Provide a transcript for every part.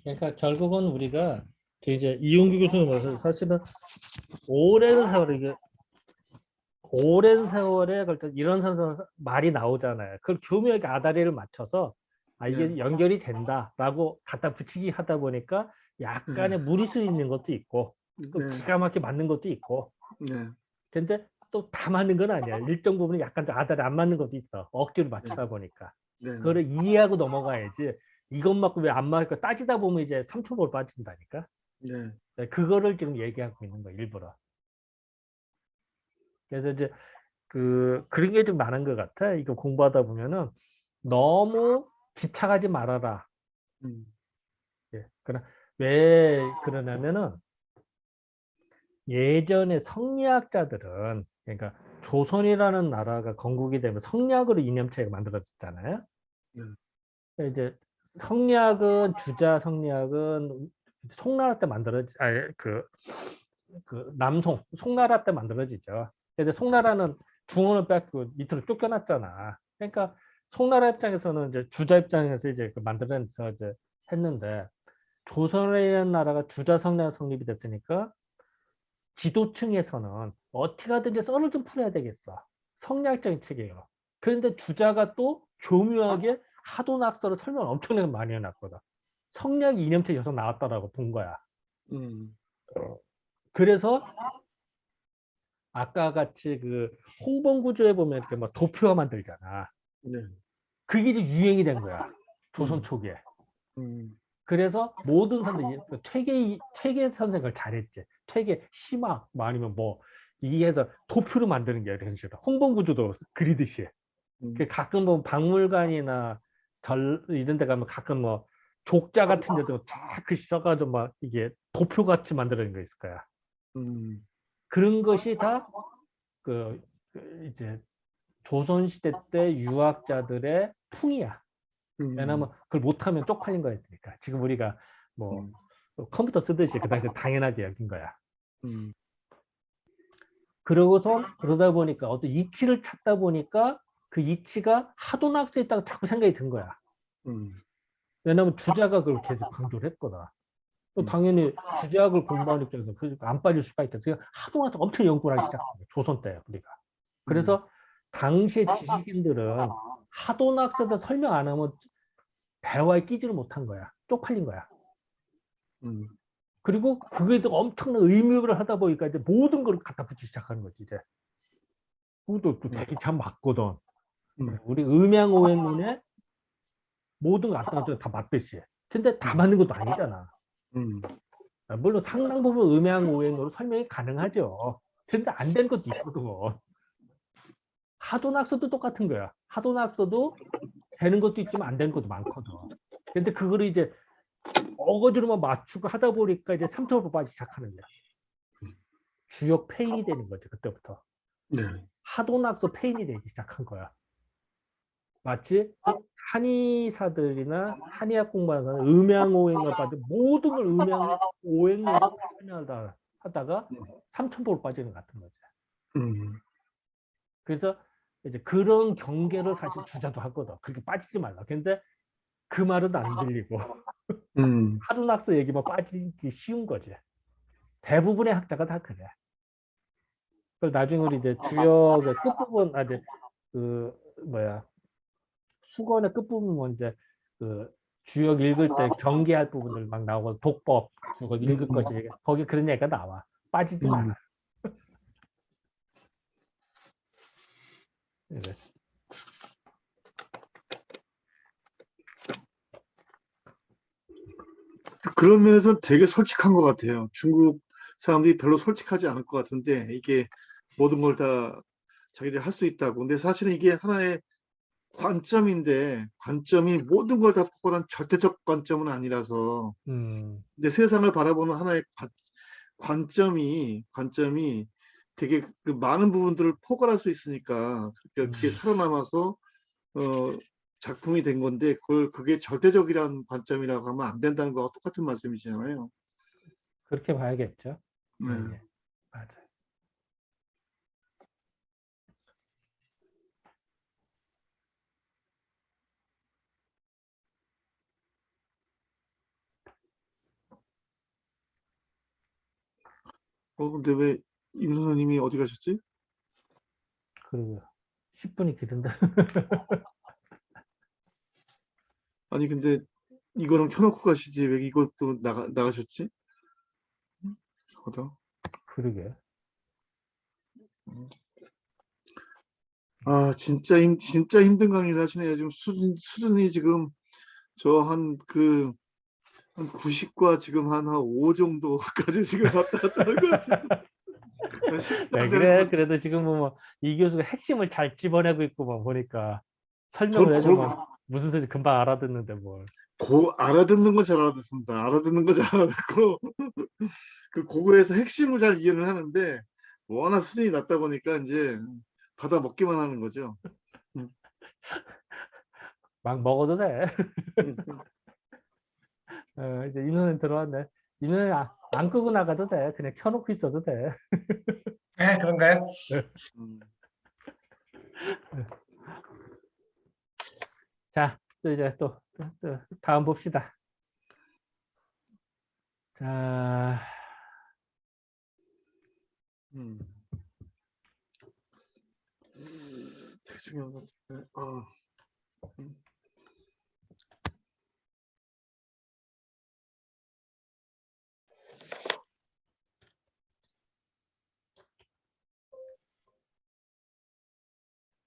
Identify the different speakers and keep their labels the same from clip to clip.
Speaker 1: 그러니까 결국은 우리가 이제 이용규 교수님 말씀 사실은 오랜 세월 이게 오랜 세월에 걸쳐 이런 선수 말이 나오잖아요. 그걸 교묘하게 아다리를 맞춰서 아
Speaker 2: 네,
Speaker 1: 이게 연결이 된다라고 갖다 붙이기 하다 보니까
Speaker 2: 네,
Speaker 1: 약간의 무리수 있는 것도 있고 또
Speaker 2: 네,
Speaker 1: 기가 막히게 맞는 것도 있고
Speaker 2: 네,
Speaker 1: 근데 또 다 맞는 건 아니야. 일정 부분은 약간 좀 아다리 안 맞는 것도 있어. 억지로
Speaker 2: 네,
Speaker 1: 맞추다 보니까.
Speaker 2: 네,
Speaker 1: 그거를 이해하고 넘어가야지. 이것 맞고 왜 안 맞을까 따지다 보면 이제 삼천볼 빠진다니까.
Speaker 2: 네,
Speaker 1: 네, 그거를 지금 얘기하고 있는 거야, 일부러. 그래서 이제 그런 게 좀 많은 것 같아. 이거 공부하다 보면은 너무 집착하지 말아라.
Speaker 2: 음,
Speaker 1: 예. 왜 그러냐면은 예전에 성리학자들은 그러니까 조선이라는 나라가 건국이 되면 성리학으로 이념체가 만들어졌잖아요.
Speaker 2: 네,
Speaker 1: 이제 성리학은 주자 성리학은 송나라 때 만들어지 아니 그 남송 송나라 때 만들어지죠. 근데 송나라는 중원을 뺏고 밑으로 쫓겨났잖아. 그러니까 송나라 입장에서는 이제 주자 입장에서 이제 그 만들어서 이제 했는데 조선이라는 나라가 주자 성리학 성립이 됐으니까 지도층에서는 어떻게 하든지 썰을 좀 풀어야 되겠어. 성리학적인 책이에요. 그런데 주자가 또 교묘하게 하도낙서를 설명을 엄청나게 많이 해놨거든. 성리학 이념책 여기서 나왔다라고 본 거야.
Speaker 2: 음,
Speaker 1: 그래서 아까 같이 그 홍범구조에 보면 이렇게 막 도표화 만들잖아.
Speaker 2: 네,
Speaker 1: 그게 이제 유행이 된 거야. 조선
Speaker 2: 음,
Speaker 1: 초기에.
Speaker 2: 음,
Speaker 1: 그래서 모든 사람들이 퇴계 선생을 잘했지. 퇴계 심화 뭐 아니면 뭐 이게 해서 도표로 만드는 게 이런 식으로 홍범구조도 그리듯이. 그
Speaker 2: 음,
Speaker 1: 가끔 뭐 박물관이나 절 이런 데 가면 가끔 뭐 족자 같은 데도 쫙 글씨 써가지고 막 이게 도표 같이 만들어진 거 있을 거야.
Speaker 2: 음,
Speaker 1: 그런 것이 다 이제 조선시대 때 유학자들의 풍이야. 왜냐하면
Speaker 2: 음,
Speaker 1: 그걸 못하면 쪽팔린 거였으니까. 지금 우리가 뭐
Speaker 2: 음,
Speaker 1: 컴퓨터 쓰듯이 그 당시에 당연하게 여긴 거야.
Speaker 2: 음,
Speaker 1: 그러고서 그러다 보니까 어떤 이치를 찾다 보니까 그 이치가 하도낙스에 있다고 자꾸 생각이 든 거야.
Speaker 2: 음,
Speaker 1: 왜냐하면 주자가 그걸 계속 강조를 했거든. 또
Speaker 2: 음,
Speaker 1: 당연히 주작을 공부하는 입장에서 안 빠질 수가 있다. 그래서 하도낙스 엄청 연구를 하기 시작한 거야. 조선 때 우리가.
Speaker 2: 음,
Speaker 1: 그래서 당시의 지식인들은 하도낙스에다 설명 안 하면 대화에 끼지를 못한 거야. 쪽팔린 거야.
Speaker 2: 음,
Speaker 1: 그리고 그게 또 엄청난 의미를 하다 보니까 이제 모든 걸 갖다 붙이기 시작하는 거지, 이제. 그것도 또
Speaker 2: 음,
Speaker 1: 되게 참 맞거든.
Speaker 2: 음,
Speaker 1: 우리 음양오행론에 모든 거 갖다 다 맞듯이. 근데 다
Speaker 2: 음,
Speaker 1: 맞는 것도 아니잖아.
Speaker 2: 음,
Speaker 1: 물론 상당 부분 음양오행론으로 설명이 가능하죠. 근데 안 된 것도 있거든. 하도낙서도 똑같은 거야. 하도낙서도 되는 것도 있지만 안 되는 것도 많거든. 근데 그거를 이제 어거지로만 맞추고 하다 보니까 이제 삼천포 빠지기 시작하는 거야. 주역 페인이 되는 거지, 그때부터.
Speaker 2: 네,
Speaker 1: 하도낙서 페인이 되기 시작한 거야. 마치 한의사들이나 한의학 공부하는 사람 음양오행을 빠져 모든 걸 음양오행으로 설명하다 하다가 삼천포로 빠지는 것 같은 거지.
Speaker 2: 음,
Speaker 1: 그래서 이제 그런 경계를 사실 주자도 하거든. 그렇게 빠지지 말라. 근데 그 말은 안 들리고
Speaker 2: 음,
Speaker 1: 하도낙서 얘기만 빠지기 쉬운 거지. 대부분의 학자가 다 그래. 그걸 나중에 우리 이제 주역의 끝부분, 이제 그 뭐야 수건의 끝부분 뭐 이제 그 주역 읽을 때 경계할 부분들 막 나오고 독법 그거 읽을
Speaker 2: 음,
Speaker 1: 것이 거기 그런 얘기가 나와. 빠지지
Speaker 2: 음.
Speaker 1: 말아요. 네.
Speaker 2: 그런 면에서 되게 솔직한 것 같아요. 중국 사람들이 별로 솔직하지 않을 것 같은데 이게 모든 걸 다 자기들이 할 수 있다고. 근데 사실은 이게 하나의 관점인데 관점이 모든 걸 다 포괄한 절대적 관점은 아니라서
Speaker 1: 음,
Speaker 2: 근데 세상을 바라보는 하나의 관점이 되게 그 많은 부분들을 포괄할 수 있으니까 그러니까 그게
Speaker 1: 음,
Speaker 2: 살아남아서 어, 작품이 된 건데 그게 절대적이라는 관점이라고 하면 안 된다는 거와 똑같은 말씀이잖아요.
Speaker 1: 그렇게 봐야겠죠. 예,
Speaker 2: 네.
Speaker 1: 예, 맞아요.
Speaker 2: 근데 왜 임 선생님이 어디 가셨지?
Speaker 1: 그리고 10분이 길은데.
Speaker 2: 아니, 근데 이거는 켜놓고 가시지. 왜 이것도 나가셨지? 거다.
Speaker 1: 그러게.
Speaker 2: 아, 진짜 힘든 강의를 하시네요. 지금 수준이 지금 저 한 90과 지금 한 5 정도까지 지금 왔다 갔다 하는 것 같은데. 10도
Speaker 1: 왜
Speaker 2: 안 되는 것
Speaker 1: 그래?
Speaker 2: 같은데.
Speaker 1: 그래도 지금 뭐 이 교수가 핵심을 잘 집어내고 있고 뭐 보니까
Speaker 2: 전
Speaker 1: 설명을 해주면 무슨 소리 금방 알아듣는데 뭘.
Speaker 2: 알아듣는 건 잘 알아듣습니다. 알아듣는 건 잘 알아듣고, 그 고거에서 핵심을 잘 이해를 하는데, 워낙 수준이 낮다 보니까 이제 받아 먹기만 하는 거죠. 음,
Speaker 1: 막 먹어도 돼.
Speaker 2: 음.
Speaker 1: 이제 임 선생 들어왔네. 임 선생 안 끄고 나가도 돼. 그냥 켜놓고 있어도 돼.
Speaker 3: 아, 그런가요?
Speaker 2: 음.
Speaker 1: 자, 또 이제 또 다음 봅시다. 자,
Speaker 2: 음. 되게 중요한 것 같은데.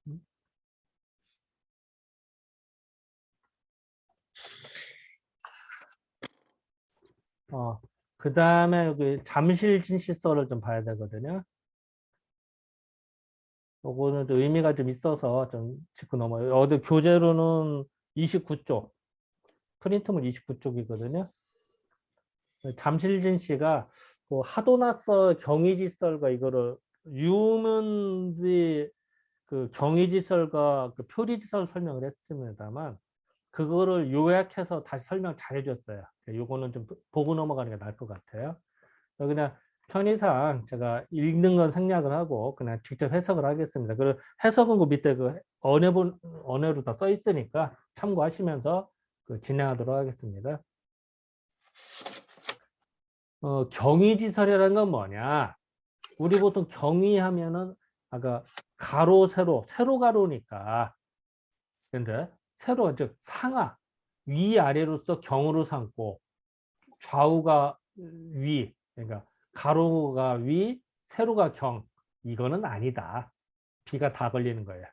Speaker 2: 음.
Speaker 1: 그 다음에 여기 잠실 진실서를 좀 봐야 되거든요. 요거는 좀 의미가 좀 있어서 좀 짚고 넘어요. 어디 교재로는 29쪽, 프린트물 29쪽이거든요. 잠실진 씨가 그 하도낙서 경의지설과 이거를 유문지 그 경의지설과 그 표리지설 설명을 했습니다만 그거를 요약해서 다시 설명 잘 해줬어요. 요거는 좀 보고 넘어가는 게 나을 것 같아요. 그냥 편의상 제가 읽는 건 생략을 하고 그냥 직접 해석을 하겠습니다. 그 해석은 그 밑에 그 언어로 다 써 있으니까 참고하시면서 그 진행하도록 하겠습니다. 경의지설이라는 건 뭐냐? 우리 보통 경의하면은 아까 가로 세로 가로니까 근데 세로 즉 상하 위아래로서 경으로 삼고 좌우가 위 그러니까 가로가 위 세로가 경 이거는 아니다. 비가 다 걸리는 거예요.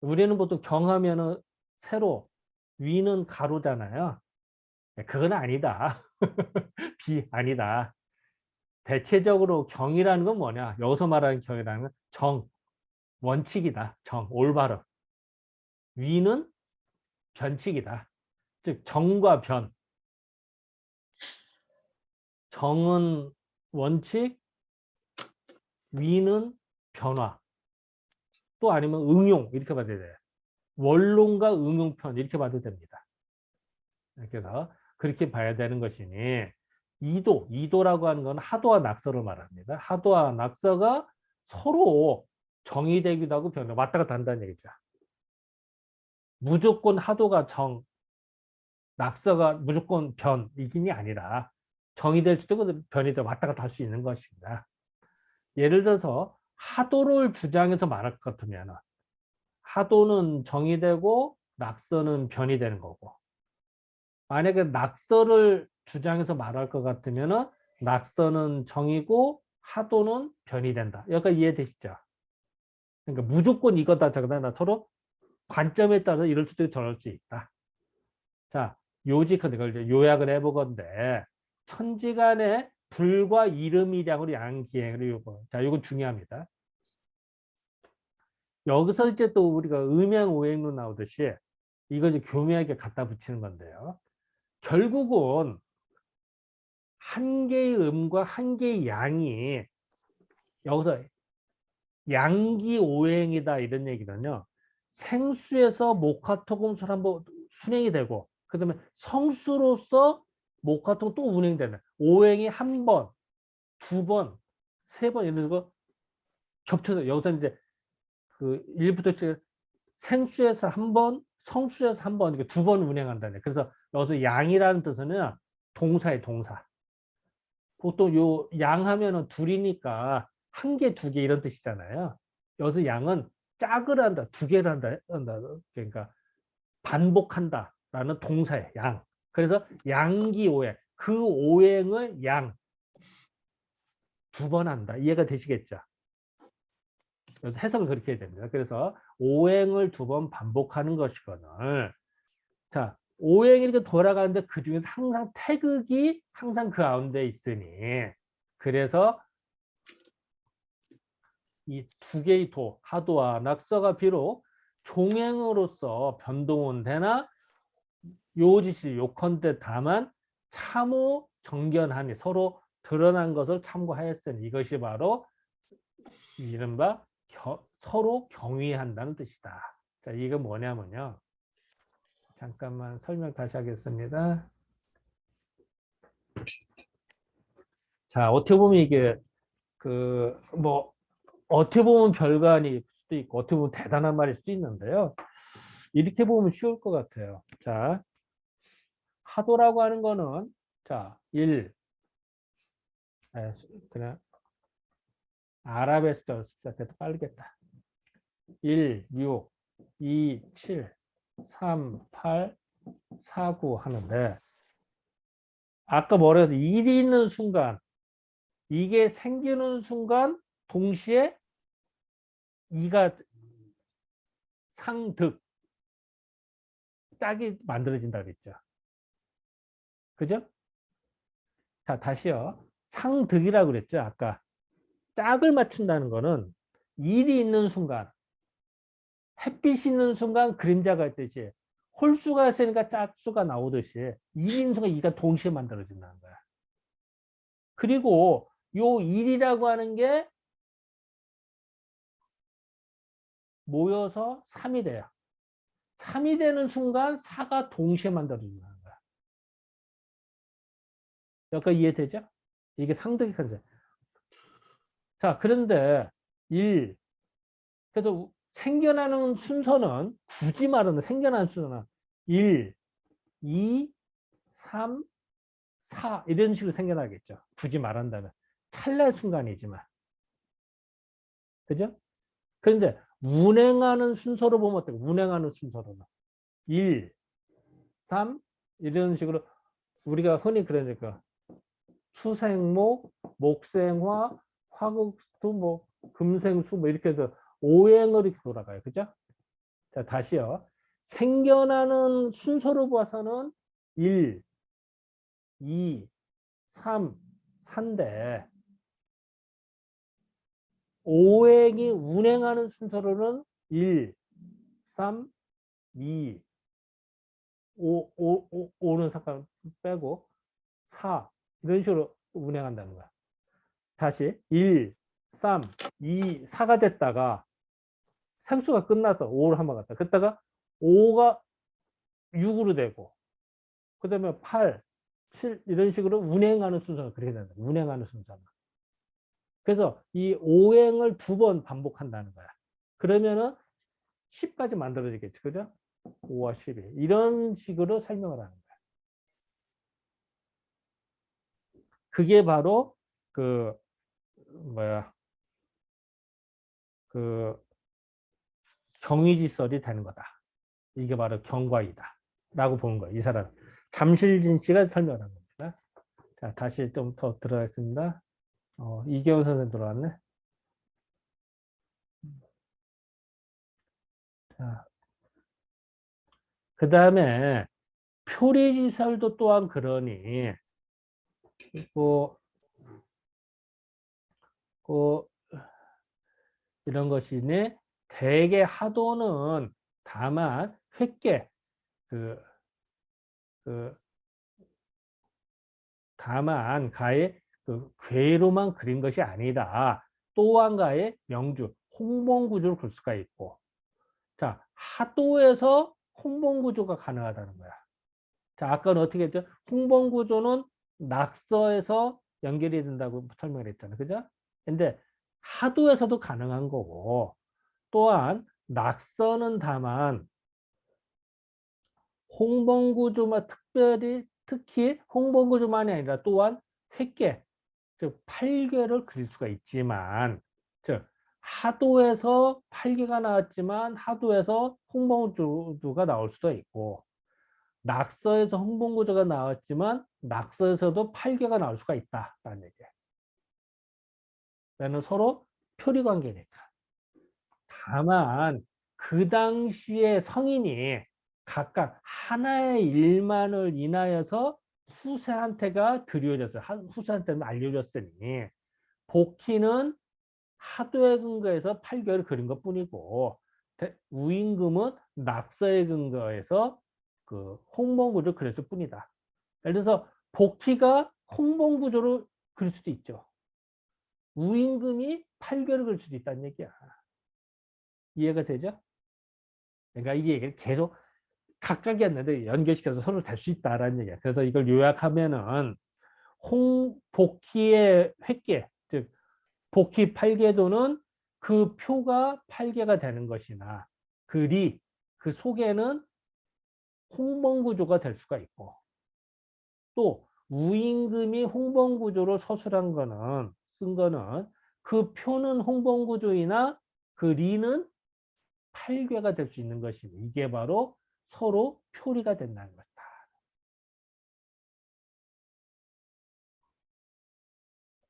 Speaker 1: 우리는 보통 경하면은 세로 위는 가로잖아요. 그건 아니다. 비 아니다. 대체적으로 경이라는 건 뭐냐? 여기서 말하는 경이라는 건 정, 원칙이다. 정, 올바름. 위는 변칙이다. 즉 정과 변. 정은 원칙, 위는 변화. 또 아니면 응용 이렇게 봐도 돼요. 원론과 응용편 이렇게 봐도 됩니다. 그래서 그렇게 봐야 되는 것이니 이도라고 하는 건 하도와 낙서를 말합니다. 하도와 낙서가 서로 정의되기도 하고 변해 왔다 갔다 한다는 얘기죠. 무조건 하도가 정, 낙서가 무조건 변이긴이 아니라 정의될 수도 있고 변이 돼 왔다 갔다 할 수 있는 것입니다. 예를 들어서 하도를 주장해서 말할 것 같으면 하도는 정의되고 낙서는 변이 되는 거고 만약에 낙서를 주장해서 말할 것 같으면 낙서는 정이고 하도는 변이 된다. 여기까지 이해되시죠? 그러니까 무조건 이거다 저거다 서로 관점에 따라서 이럴 수도 있고 저럴 수 있다. 자, 요직한 이걸 요약을 해보건데 천지간의 불과 이름이량으로 양기행을 요거. 자, 이건 중요합니다. 여기서 이제 또 우리가 음양오행론 나오듯이 이거 이제 교묘하게 갖다 붙이는 건데요. 결국은 한 개의 음과 한 개의 양이 여기서 양기 오행이다 이런 얘기는요. 생수에서 목화토금술 한번 순행이 되고 그다음에 성수로서 목화토금 또 운행되는 오행이 한 번, 두 번, 세 번 이런 거 겹쳐서 여기서 이제 그 1부터 생수에서 한 번, 성수에서 한 번, 두 번 운행한다네. 그래서 여기서 양이라는 뜻은 동사의 동사. 보통 요 양 하면은 둘이니까 한 개, 두 개 이런 뜻이잖아요. 여기서 양은 짝을 한다, 두 개를 한다. 그러니까 반복한다라는 동사예요. 양. 그래서 양기오행. 그 오행을 양 두 번 한다. 이해가 되시겠죠? 그래서 해석을 그렇게 해야 됩니다. 그래서 오행을 두 번 반복하는 것이거늘. 자, 오행이 이렇게 돌아가는데 그 중에서 항상 태극이 항상 그 가운데 있으니 그래서 이 두 개의 도, 하도와 낙서가 비록 종행으로서 변동은 되나 요지시 요컨대 다만 참호 정견하니 서로 드러난 것을 참고하였으니 이것이 바로 이른바 서로 경위한다는 뜻이다. 자, 이거 뭐냐면요. 잠깐만 설명 다시 하겠습니다. 자, 어떻게 보면 이게 뭐 어떻게 보면 별거 아닐 수도 있고 어떻게 보면 대단한 말일 수도 있는데요. 이렇게 보면 쉬울 것 같아요. 자, 하도라고 하는 거는 자, 1 그냥 아랍의 숫자 더 빠르겠다. 1, 6, 2, 7, 3, 8, 4, 9 하는데 아까 뭐라 해서 1이 있는 순간 이게 생기는 순간 동시에 2가 상득 짝이 만들어진다 그랬죠. 그죠? 자, 다시요. 상득이라고 그랬죠. 아까 짝을 맞춘다는 거는 1이 있는 순간 햇빛이 있는 순간 그림자가 있듯이 홀수가 있으니까 짝수가 나오듯이 1이 있는 순간 2가 동시에 만들어진다는 거야. 그리고 요 1이라고 하는 게 모여서 3이 돼요. 3이 되는 순간 4가 동시에 만들어진다는 거야. 여기까지 이해되죠? 이게 상득의 컨셉. 자, 그런데 1, 그래서 생겨나는 순서는 굳이 말하면 생겨나는 순서는 1, 2, 3, 4 이런 식으로 생겨나겠죠. 굳이 말한다면. 찰나의 순간이지만. 그죠? 그런데 운행하는 순서로 보면 어때요? 운행하는 순서로는 1, 3 이런 식으로 우리가 흔히 그러니까 수생목, 목생화, 화극수, 뭐 금생수 뭐 이렇게 해서 오행으로 이렇게 돌아가요. 그죠? 자, 다시요. 생겨나는 순서로 봐서는 1, 2, 3, 4인데 오행이 운행하는 순서로는 1, 3, 2, 5는 잠깐 빼고 4 이런 식으로 운행한다는 거야. 다시 1, 3, 2, 4가 됐다가 생수가 끝나서 5를 한번 갔다. 그랬다가 5가 6으로 되고 그 다음에 8, 7 이런 식으로 운행하는 순서가 그렇게 된다. 운행하는 순서가. 그래서 이 오행을 두 번 반복한다는 거야. 그러면은 10까지 만들어지겠지. 그죠? 5와 12. 이런 식으로 설명을 하는 거야. 그게 바로 그 뭐야 그 경위지설이 되는 거다. 이게 바로 경과이다. 라고 보는 거예요. 이 사람. 잠실진 씨가 설명한 겁니다. 자, 다시 좀 더 들어가겠습니다. 이계훈 선생님 들어왔네. 자, 그 다음에 표리지설도 또한 그러니, 뭐, 그, 이런 것이니, 대개 하도는 다만 획계, 그, 그, 다만 가의 그 궤로만 그린 것이 아니다. 또 한 가의 명주, 홍봉구조를 볼 수가 있고, 자, 하도에서 홍봉구조가 가능하다는 거야. 자, 아까는 어떻게 했죠? 홍봉구조는 낙서에서 연결이 된다고 설명을 했잖아요. 그죠? 근데 하도에서도 가능한 거고, 또한 낙서는 다만 홍봉구조만 특히 홍봉구조만이 아니라 또한 획계, 즉 8개를 그릴 수가 있지만, 즉 하도에서 8개가 나왔지만 하도에서 홍봉구조가 나올 수도 있고, 낙서에서 홍봉구조가 나왔지만 낙서에서도 8개가 나올 수가 있다라는 얘기예요. 얘는 서로 표리 관계니까. 다만 그 당시에 성인이 각각 하나의 일만을 인하여서 후세한테가 드려졌어요. 후세한테는 알려졌으니 복희는 하도의 근거에서 8개를 그린 것 뿐이고, 우임금은 낙서의 근거에서 그 홍봉구조를 그렸을 뿐이다. 예를 들어서 복희가 홍봉구조를 그릴 수도 있죠. 우임금이 8개를 그릴 수도 있다는 얘기야. 이해가 되죠? 그러니까 이게 계속 각각이었는데 연결시켜서 서로 될 수 있다라는 얘기야. 그래서 이걸 요약하면은 복희의 획계, 즉 복희 8계도는 그 표가 8개가 되는 것이나 그 속에는 홍봉구조가 될 수가 있고, 또 우임금이 홍봉구조로 쓴 거는 그 표는 홍봉구조이나 그 리는 8개가 될 수 있는 것이니 이게 바로 서로 표리가 된다는 것이다.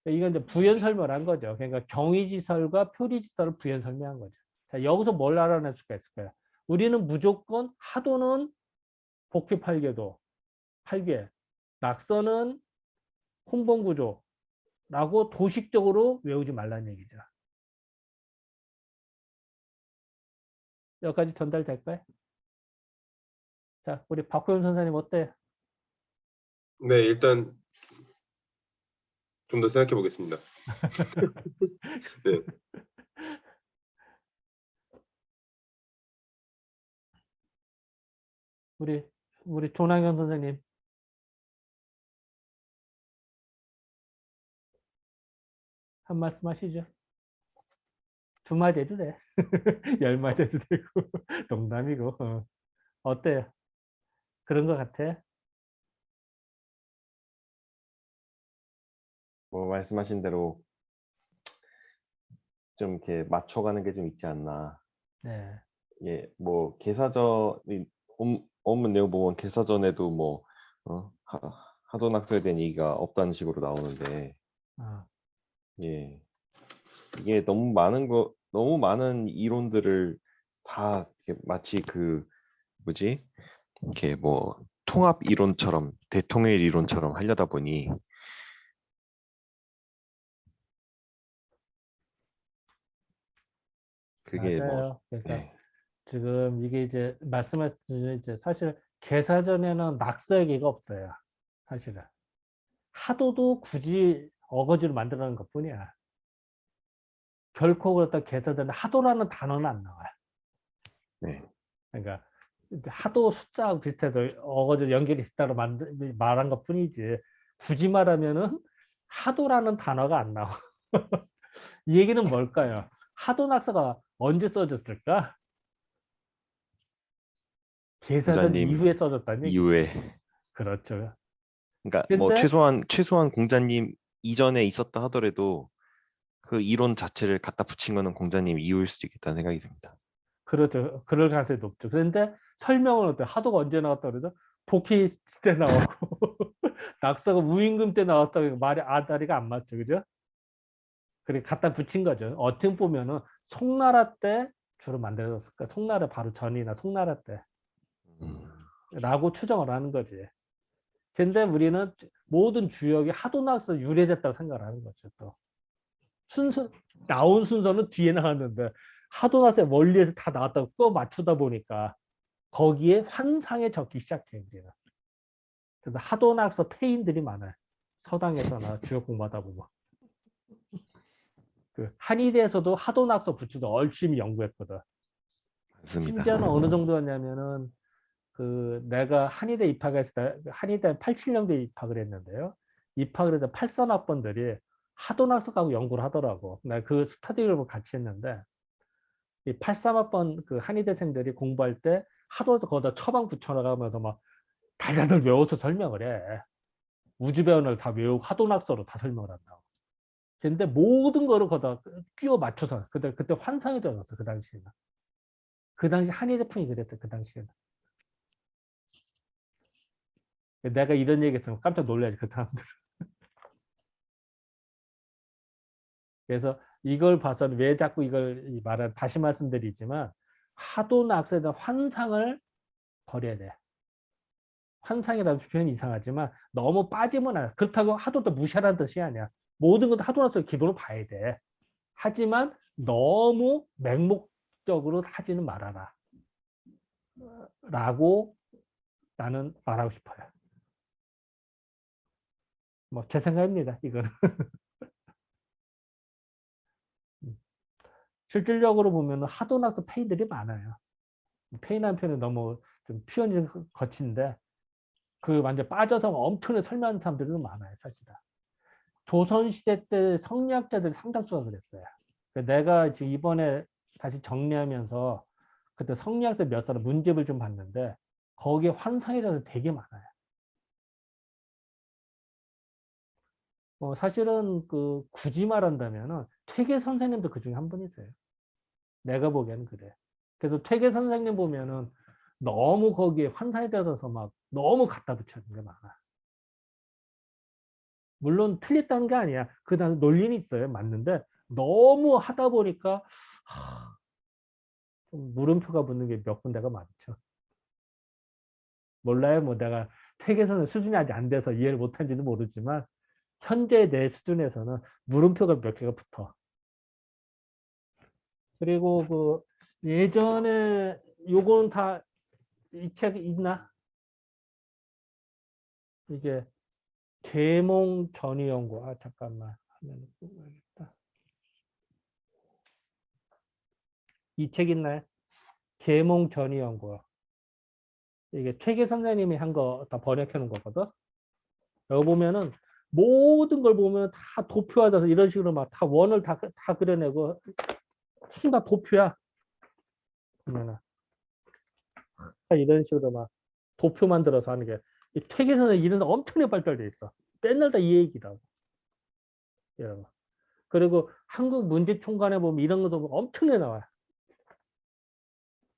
Speaker 1: 이건 이제 부연 설명한 거죠. 그러니까 경위지설과 표리지설을 부연 설명한 거죠. 자, 여기서 뭘 알아낼 수가 있을까요? 우리는 무조건 하도는 복희 8계도 8개, 낙서는 홍봉구조라고 도식적으로 외우지 말라는 얘기죠. 여기까지 전달될까요? 자, 우리 박호영 선생님 어때요?
Speaker 4: 네, 일단 좀 더 생각해 보겠습니다. 네.
Speaker 1: 우리 조남현 선생님. 한 말씀 하시죠. 2마디 해도 돼. 10마디 해도 되고. 농담이고. 어때요? 그런 것 같아?
Speaker 5: 뭐 말씀하신 대로 좀 이렇게 맞춰가는 게 좀 있지 않나.
Speaker 1: 네.
Speaker 5: 예, 뭐 개사전 원문 내용 보면 개사전에도 뭐 하도낙서에 대한 얘기가 없다는 식으로 나오는데,
Speaker 1: 어.
Speaker 5: 예, 이게 너무 많은 이론들을 다 이렇게 마치 그 뭐지 이렇게 뭐 통합 이론처럼 대통일 이론처럼 하려다 보니 그게
Speaker 1: 맞아요.
Speaker 5: 뭐
Speaker 1: 그러니까
Speaker 5: 예,
Speaker 1: 지금 이게 이제 말씀하신 이제 사실 개사전에는 낙서 얘기가 없어요. 사실은. 하도도 굳이 어거지로 만들어낸 것 뿐이야. 결코 그렇다 개사전에 하도라는 단어는 안 나와요.
Speaker 5: 네.
Speaker 1: 그러니까 하도 숫자하고 비슷해서 어거지로 연결이 있다고 말한 것 뿐이지, 굳이 말하면은 하도라는 단어가 안 나와. 이 얘기는 뭘까요? 하도 낙서가 언제 써졌을까? 개사전
Speaker 5: 공자님
Speaker 1: 이후에 써졌다는 얘기죠.
Speaker 5: 이후에,
Speaker 1: 그렇죠.
Speaker 5: 그러니까 뭐
Speaker 1: 근데
Speaker 5: 최소한 공자님 이전에 있었다 하더라도 그 이론 자체를 갖다 붙인 거는 공자님 이후일 수도 있겠다는 생각이 듭니다.
Speaker 1: 그렇죠. 그럴 가능성이 높죠. 그런데 설명은 어때? 하도가 언제 나왔다 그러죠? 복희 때 나왔고 낙서가 우임금 때 나왔다고 말이 아다리가 안 맞죠. 그죠? 그래 갖다 붙인 거죠. 어떻게 보면은 송나라 때 주로 만들어졌을까? 송나라 바로 전이나 송나라
Speaker 5: 음,
Speaker 1: 때라고 추정을 하는 거지. 근데 우리는 모든 주역이 하도낙서 유래됐다고 생각을 하는 거죠. 또 나온 순서는 뒤에 나왔는데 하도낙서 원리에서 다 나왔다고 또 맞추다 보니까 거기에 환상에 적기 시작해요. 우리는. 그래서 하도낙서 폐인들이 많아요. 서당에서나 주역 공부하다 보면. 그 한의대에서도 하도낙서 부츠도 열심히 연구했거든.
Speaker 5: 맞습니다.
Speaker 1: 심지어는 어느 정도였냐면은 그 내가 한의대 입학했을 때, 한의대 87년도에 입학을 했는데요. 입학을 해서 83학번들이 하도낙서하고 연구를 하더라고. 내가 그 스터디를 같이 했는데 이 83학번 그 한의대생들이 공부할 때 하도도 거기다 처방 붙여나가면서 막 달달달 외워서 설명을 해. 우주배원을 다 외우고 하도낙서로 다 설명을 한다고. 근데 모든 거를 거다 끼워 맞춰서 그때 환상이 되었어. 그 당시에는. 그 당시 한일 태풍이 그랬어. 그 당시에는. 내가 이런 얘기했으면 깜짝 놀라지 그 사람들. 그래서 이걸 봐서는 왜 자꾸 이걸 말을 다시 말씀드리지만 하도 낙서에다 환상을 버려야 돼. 환상이라는 표현이 이상하지만 너무 빠지면 안 돼. 그렇다고 하도 또 무시하라는 뜻이 아니야. 모든 건 하도 낙서 기도로 봐야 돼. 하지만 너무 맹목적으로 하지는 말아라. 라고 나는 말하고 싶어요. 뭐 제 생각입니다. 이거는. 실질적으로 보면 하도 낙서 페이들이 많아요. 페이라는 표현은 너무 좀 표현이 거친데 그 완전 빠져서 엄청나게 설명하는 사람들도 많아요. 사실은. 조선시대 때 성리학자들이 상당수가 그랬어요. 내가 지금 이번에 다시 정리하면서 그때 성리학자 몇 사람 문집을 좀 봤는데 거기에 환상이라도 되게 많아요. 사실은 그 굳이 말한다면은 퇴계 선생님도 그 중에 한 분이세요. 내가 보기에는 그래. 그래서 퇴계 선생님 보면은 너무 거기에 환상이 되어서 막 너무 갖다 붙여는 게 많아. 물론 틀렸다는 게 아니야. 그 다음 논리는 있어요. 맞는데 너무 하다 보니까 좀 물음표가 붙는 게 몇 군데가 많죠. 몰라요. 뭐 내가 퇴계선생 수준이 아직 안 돼서 이해를 못한지는 모르지만 현재 내 수준에서는 물음표가 몇 개가 붙어. 그리고 그 예전에 요거는 다 이 책 있나? 이게 계몽 전이 연구. 아 잠깐만 하면 다 이 책 있나요? 계몽 전이 연구. 이게 퇴계 선생님이 한 거 다 번역해 놓은 거거든. 여기 보면은 모든 걸 보면 다 도표화돼서 이런 식으로 막 다 원을 다 그려내고 전부 다 도표야. 보면은 이런 식으로 막 도표 만들어서 하는 게 이 퇴계선은 이런 데 엄청나게 발달돼 있어. 맨날 다 이 얘기라고. 여러분. 그리고 한국 문제총괄에 보면 이런 것도 엄청나게 나와요.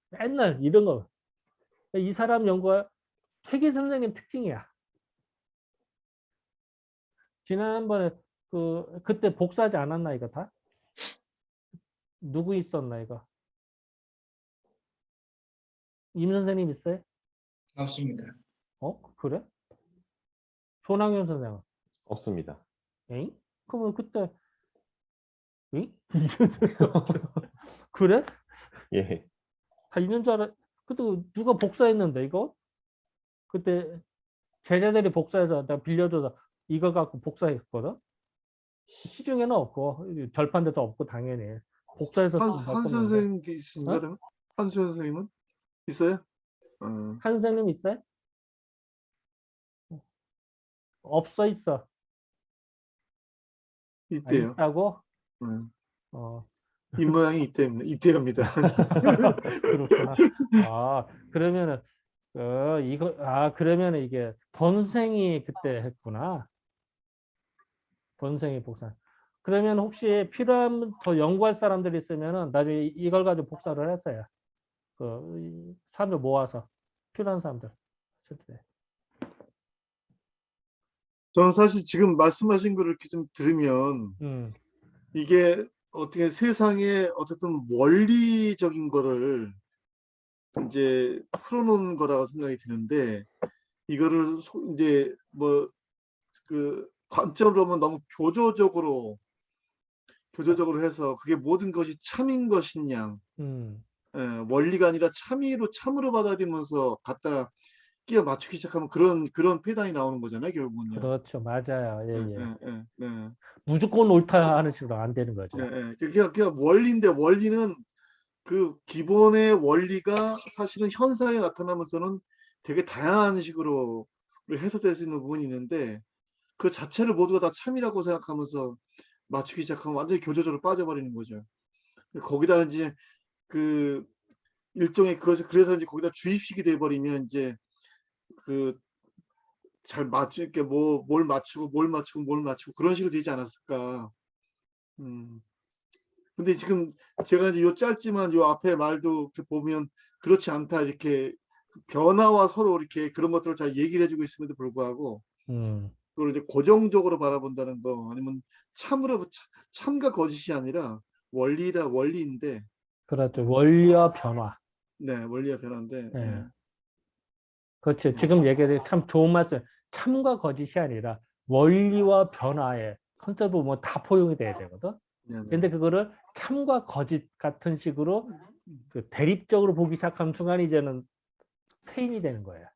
Speaker 1: 맨날 이런 거. 이 사람 연구가 퇴계 선생님 특징이야. 지난번에 그때 복사하지 않았나 이거 다? 누구 있었나 이거? 임 선생님 있어요?
Speaker 3: 없습니다.
Speaker 1: 그래? 손학연 선생은?
Speaker 5: 없습니다.
Speaker 1: 에잉? 그러면 그때 응? 그래?
Speaker 5: 예.
Speaker 1: 다 있는 줄 알아. 그때 누가 복사했는데 이거? 그때 제자들이 복사해서 내가 빌려줘서 이거 갖고 복사했거든. 시중에는 없고 절판돼서 없고 당연히 복사해서
Speaker 2: 한,
Speaker 1: 쓰면
Speaker 2: 한
Speaker 1: 바꿨는데.
Speaker 2: 선생님 계신가요?
Speaker 1: 어?
Speaker 2: 그러면? 한 선생님은 있어요?
Speaker 1: 한 선생님 있어요? 없어 있어. 아,
Speaker 2: 있대요.
Speaker 1: 있다고?
Speaker 2: 음.
Speaker 1: 어.
Speaker 2: 입 모양이 이때입니다.
Speaker 1: 그렇구나. 아, 그러면은, 그러면은 이게 본생이 그때 했구나. 본생이 복사. 그러면 혹시 필요한 더 연구할 사람들이 있으면은 나중에 이걸 가지고 복사를 했어요. 사람들 모아서 필요한 사람들.
Speaker 2: 저는 사실 지금 말씀하신 거를 이렇게 좀 들으면
Speaker 1: 음,
Speaker 2: 이게 어떻게 세상에 어쨌든 원리적인 거를 이제 풀어놓은 거라고 생각이 드는데 이거를 이제 뭐 그 관점으로 보면 너무 교조적으로 해서 그게 모든 것이 참인 것이냐
Speaker 1: 음,
Speaker 2: 원리가 아니라 참으로 받아들이면서 갖다 끼워 맞추기 시작하면 그런 폐단이 나오는 거잖아요 결국은요.
Speaker 1: 그렇죠. 맞아요. 예,
Speaker 2: 예,
Speaker 1: 예.
Speaker 2: 예, 예, 예.
Speaker 1: 무조건 옳다 하는 식으로 안 되는 거죠.
Speaker 2: 예, 예. 그냥 원리인데 원리는 그 기본의 원리가 사실은 현상에 나타나면서는 되게 다양한 식으로 해석될 수 있는 부분이 있는데 그 자체를 모두가 다 참이라고 생각하면서 맞추기 시작하면 완전히 교조적으로 빠져버리는 거죠. 거기다 이제 그 일종의 그것을 그래서 이제 거기다 주입식이 돼버리면 이제 그 잘 맞추게 뭘 맞추고 그런 식으로 되지 않았을까. 근데 지금 제가 이제 요 짧지만 요 앞에 말도 이렇게 보면 그렇지 않다 이렇게 변화와 서로 이렇게 그런 것들을 잘 얘기를 해주고 있음에도 불구하고
Speaker 1: 음,
Speaker 2: 그걸 이제 고정적으로 바라본다는 거 아니면 참으로 참과 거짓이 아니라 원리인데
Speaker 1: 그렇죠. 원리와 변화.
Speaker 2: 네 원리와 변화인데
Speaker 1: 예. 그렇죠. 지금 얘기해 참 좋은 말씀. 참과 거짓이 아니라 원리와 변화의 컨셉을 뭐 다 포용이 돼야 되거든.
Speaker 2: 네네.
Speaker 1: 근데 그거를 참과 거짓 같은 식으로 그 대립적으로 보기 시작하는 순간 이제는 페인이 되는 거예요.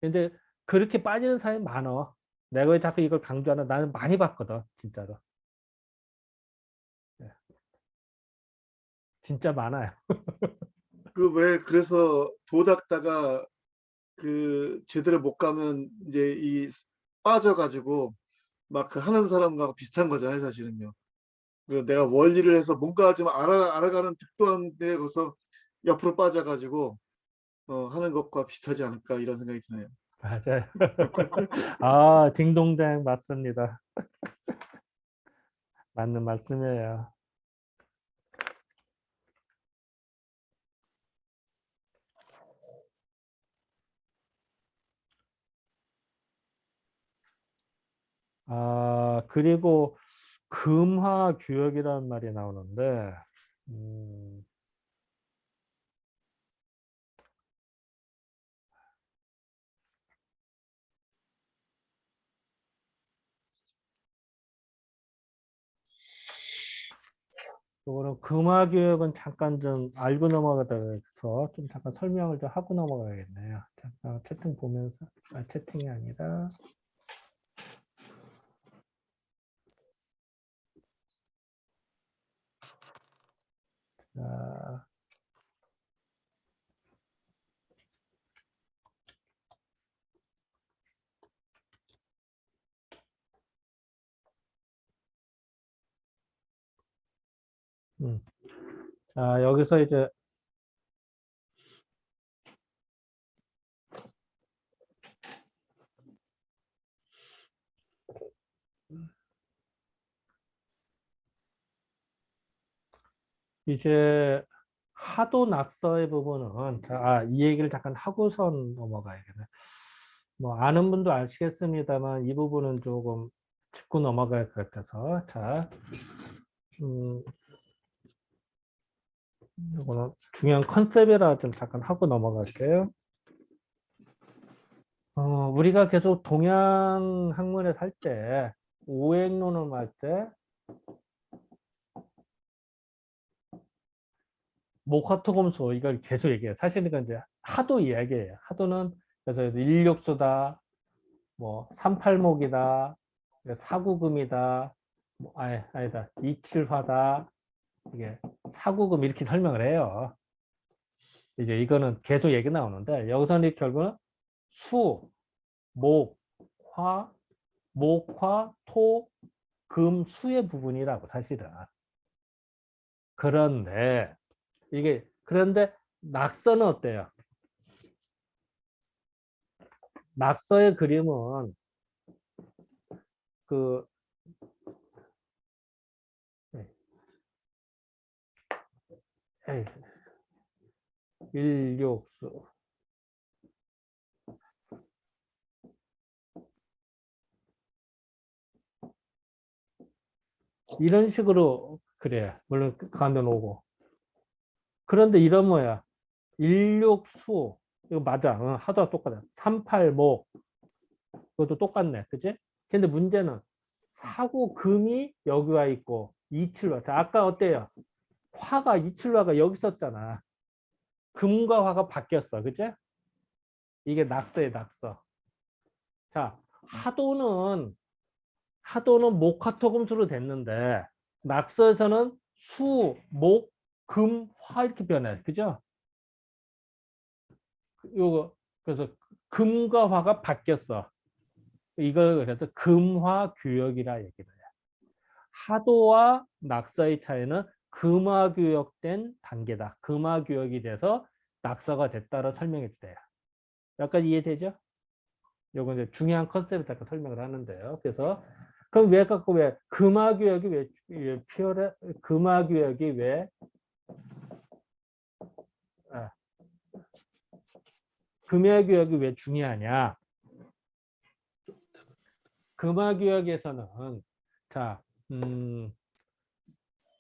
Speaker 1: 근데 그렇게 빠지는 사람이 많아. 내가 왜 자꾸 이걸 강조하나 나는 많이 봤거든, 진짜로. 예. 진짜 많아요.
Speaker 2: 그 왜 그래서 도닦다가 그 제대로 못 가면 이제 이 빠져가지고 막 그 하는 사람과 비슷한 거잖아요, 사실은요. 그 내가 원리를 해서 뭔가 좀 알아가는 득도한 데 거기서 옆으로 빠져가지고 하는 것과 비슷하지 않을까 이런 생각이 드네요.
Speaker 1: 맞아요. 아, 딩동댕 맞습니다. 맞는 말씀이에요. 아, 그리고 금화규역이라는 말이 나오는데, 음, 이거는 금화규역은 잠깐 좀 알고 넘어가다 해서 좀 잠깐 설명을 좀 하고 넘어가야겠네요. 잠깐 채팅 보면서, 채팅이 아니라, 자, 음. 자, 여기서 이제 하도 낙서의 부분은 이 얘기를 잠깐 하고선 넘어가야겠네. 뭐 아는 분도 아시겠습니다만 이 부분은 조금 짚고 넘어갈 것 같아서 이거는 중요한 컨셉이라 좀 잠깐 하고 넘어갈게요. 우리가 계속 동양 학문에 살 때 오행론을 할 때 목화토금수 이걸 계속 얘기해요. 사실은 이건 이제 하도 이야기예요. 하도는 그래서 일육수다, 뭐 삼팔목이다, 사구금이다, 아니다 이칠화다, 이게 사구금 이렇게 설명을 해요. 이제 이거는 계속 얘기 나오는데 여기서는 결국은 수, 목, 화, 목화, 토, 금, 수의 부분이라고 사실은. 그런데 낙서는 어때요? 낙서의 그림은 그 에이, 일육수 이런 식으로 그래. 물론 가운데 놓고. 그런데 이런 뭐야? 일육수 이거 맞아. 하도가 똑같아. 삼팔목 그것도 똑같네. 그치? 근데 문제는 사구금이 여기 와 있고 이칠화. 자, 아까 어때요? 화가 이칠화가 여기 있었잖아. 금과 화가 바뀌었어. 그치? 이게 낙서의 낙서. 자, 하도는 목화토금수로 됐는데 낙서에서는 수, 목, 금, 화 이렇게 변해. 그죠? 요거 그래서 금과 화가 바뀌었어. 이걸 그래서 금화규역이라 얘기를 해요. 하도와 낙서의 차이는 금화규역된 단계다. 금화규역이 돼서 낙서가 됐다로 설명해 주세요. 여기까지 이해되죠? 요건 이제 중요한 컨셉을 잠깐 설명을 하는데요. 그래서 그럼 왜 갖고 왜 금화교역이 왜 피어래? 금화교역이 왜 아, 금화교역이 왜 중요하냐? 금화교역에서는 자,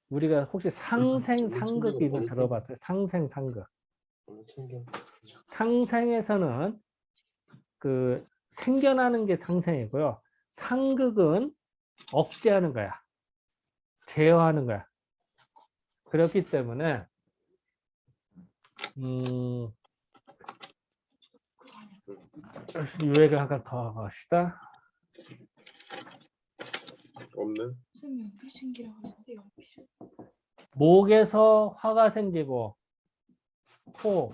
Speaker 1: 우리가 혹시 상생상극 이거 들어봤어요? 상생상극. 상생에서는 그 생겨나는 게 상생이고요. 상극은 억제하는 거야. 제어하는 거야. 그렇기 때문에 유액을 한번 더 합시다.
Speaker 4: 없네.
Speaker 1: 목에서 화가 생기고 코